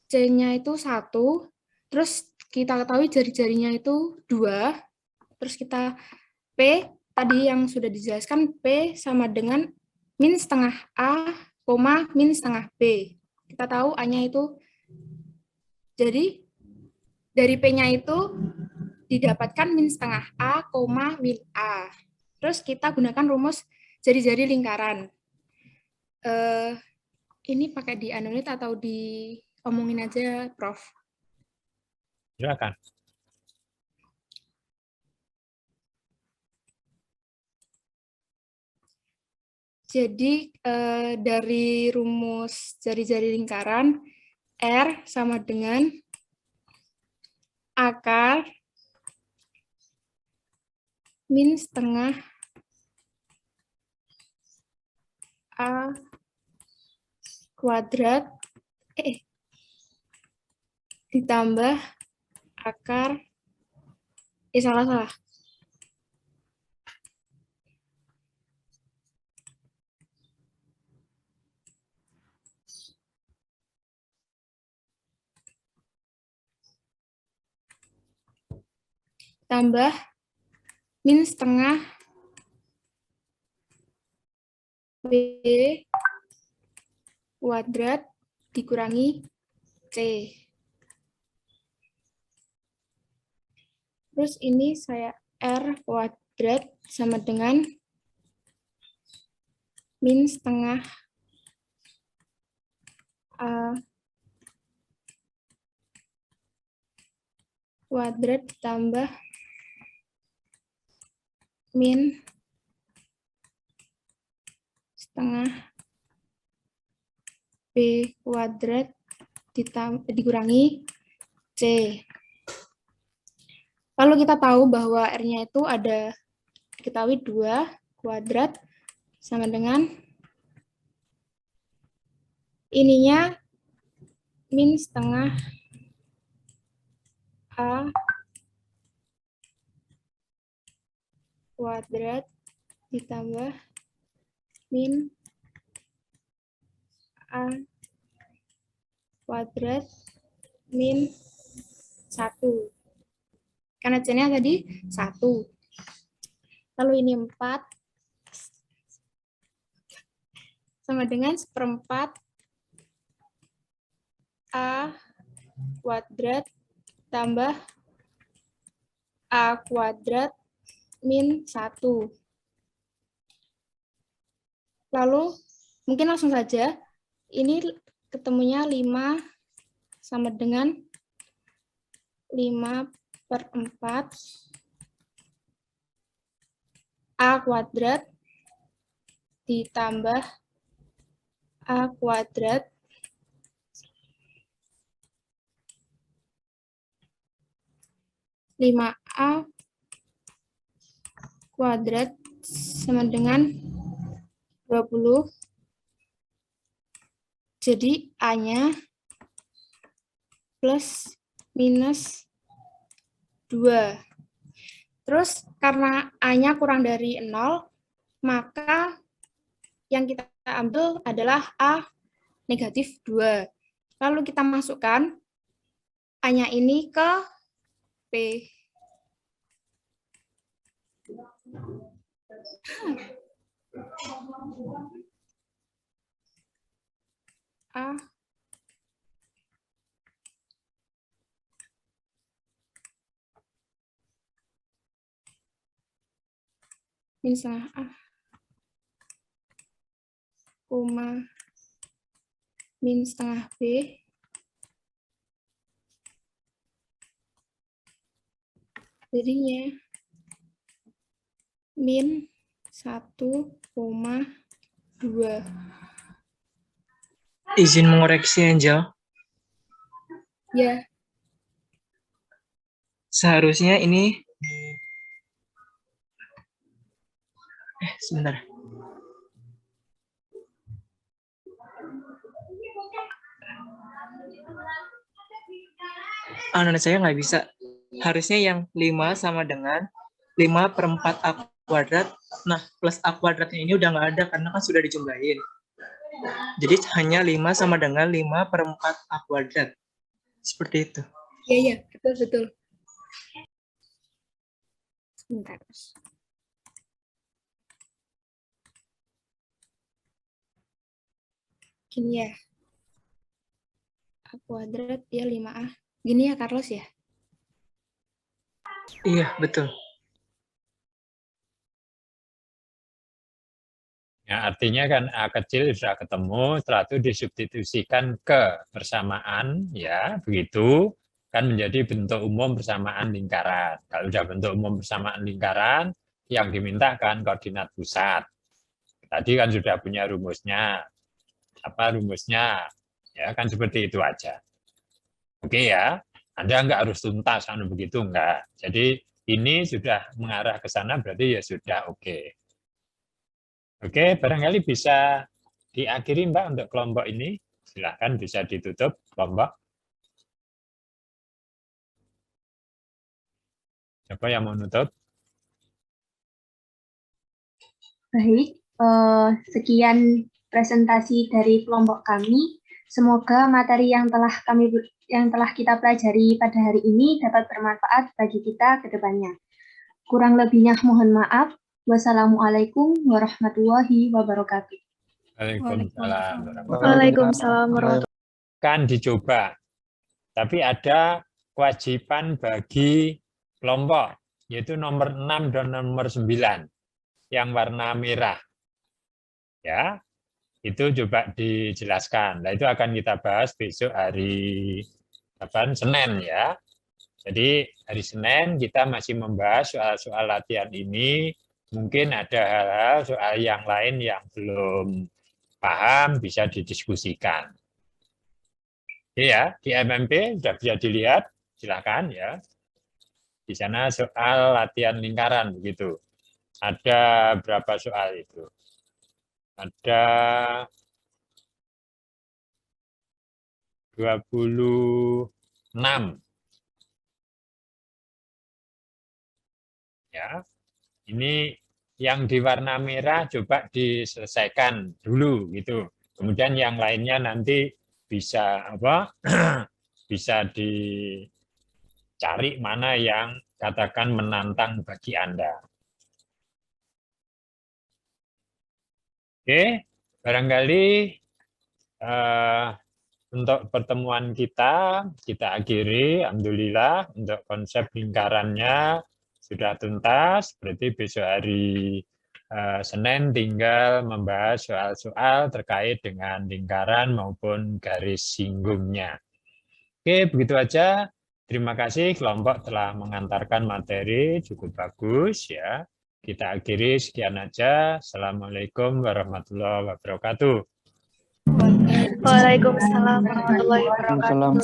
C-nya itu 1, terus kita ketahui jari-jarinya itu 2, terus kita P, tadi yang sudah dijelaskan, P sama dengan min setengah A, min setengah B. Kita tahu A-nya itu, jadi dari P-nya itu didapatkan min setengah A, min A. Terus kita gunakan rumus jari-jari lingkaran. Ini pakai dianulir atau diomongin aja, Prof? Silakan. Jadi dari rumus jari-jari lingkaran, R sama dengan akar min setengah A kuadrat ditambah akar salah. Tambah min setengah B kuadrat dikurangi C. Terus ini saya R kuadrat sama dengan min setengah A kuadrat ditambah min setengah B kuadrat dikurangi C. Kalau kita tahu bahwa R-nya itu ada, diketahui 2 kuadrat sama dengan ininya min setengah A kuadrat ditambah min A kuadrat min 1. Karena C-nya tadi 1. Lalu ini 4 sama dengan 1/4 A kuadrat tambah A kuadrat min 1. Lalu mungkin langsung saja, ini ketemunya 5 sama dengan 5/4 A kuadrat ditambah A kuadrat A kuadrat sama dengan 20. Jadi A-nya plus minus 2. Terus karena A-nya kurang dari 0, maka yang kita ambil adalah A negatif 2. Lalu kita masukkan A-nya ini ke P. A min setengah A koma min setengah B jadinya min 1,2. Izin mengoreksi, Angel. Ya, Seharusnya ini... sebentar. Saya nggak bisa. Harusnya yang 5 sama dengan 5/4 A kuadrat. Nah, plus A kuadratnya ini udah nggak ada karena kan sudah dijumlahin. Jadi hanya 5 sama dengan 5/4 A kuadrat. Seperti itu. iya, betul. Sebentar. Gini ya. A kuadrat ya 5A. Gini ya, Carlos ya? Iya, betul. Ya, artinya kan A kecil sudah ketemu, setelah itu disubstitusikan ke persamaan, ya begitu, kan menjadi bentuk umum persamaan lingkaran. Kalau sudah bentuk umum persamaan lingkaran, yang diminta kan koordinat pusat. Tadi kan sudah punya rumusnya. Apa rumusnya? Ya kan seperti itu aja. Oke ya, Anda nggak harus tuntas, begitu enggak. Jadi ini sudah mengarah ke sana, berarti ya sudah oke. Oke, barangkali bisa diakhiri Mbak untuk kelompok ini. Silahkan bisa ditutup kelompok. Siapa yang mau nutup? Baik, sekian presentasi dari kelompok kami. Semoga materi yang telah kita pelajari pada hari ini dapat bermanfaat bagi kita ke depannya. Kurang lebihnya mohon maaf. Wassalamualaikum warahmatullahi wabarakatuh. Waalaikumsalam. Waalaikumsalam warahmatullahi. Kan dicoba, tapi ada kewajiban bagi kelompok, yaitu nomor 6 dan nomor 9, yang warna merah. Ya, itu coba dijelaskan. Nah, itu akan kita bahas besok hari Senin ya. Jadi hari Senin kita masih membahas soal-soal latihan ini. Mungkin ada hal-hal soal yang lain yang belum paham bisa didiskusikan. Oke ya, di MMP sudah bisa dilihat, silakan ya. Di sana soal latihan lingkaran begitu. Ada berapa soal itu? Ada 26. Ya. Ini yang di warna merah coba diselesaikan dulu gitu. Kemudian yang lainnya nanti bisa bisa dicari mana yang katakan menantang bagi Anda. Oke, barangkali untuk pertemuan kita akhiri. Alhamdulillah untuk konsep lingkarannya sudah tuntas, berarti besok hari Senin tinggal membahas soal-soal terkait dengan lingkaran maupun garis singgungnya. Oke, begitu aja. Terima kasih kelompok telah mengantarkan materi, cukup bagus ya. Kita akhiri sekian aja. Assalamualaikum warahmatullahi wabarakatuh. Waalaikumsalam warahmatullahi wabarakatuh.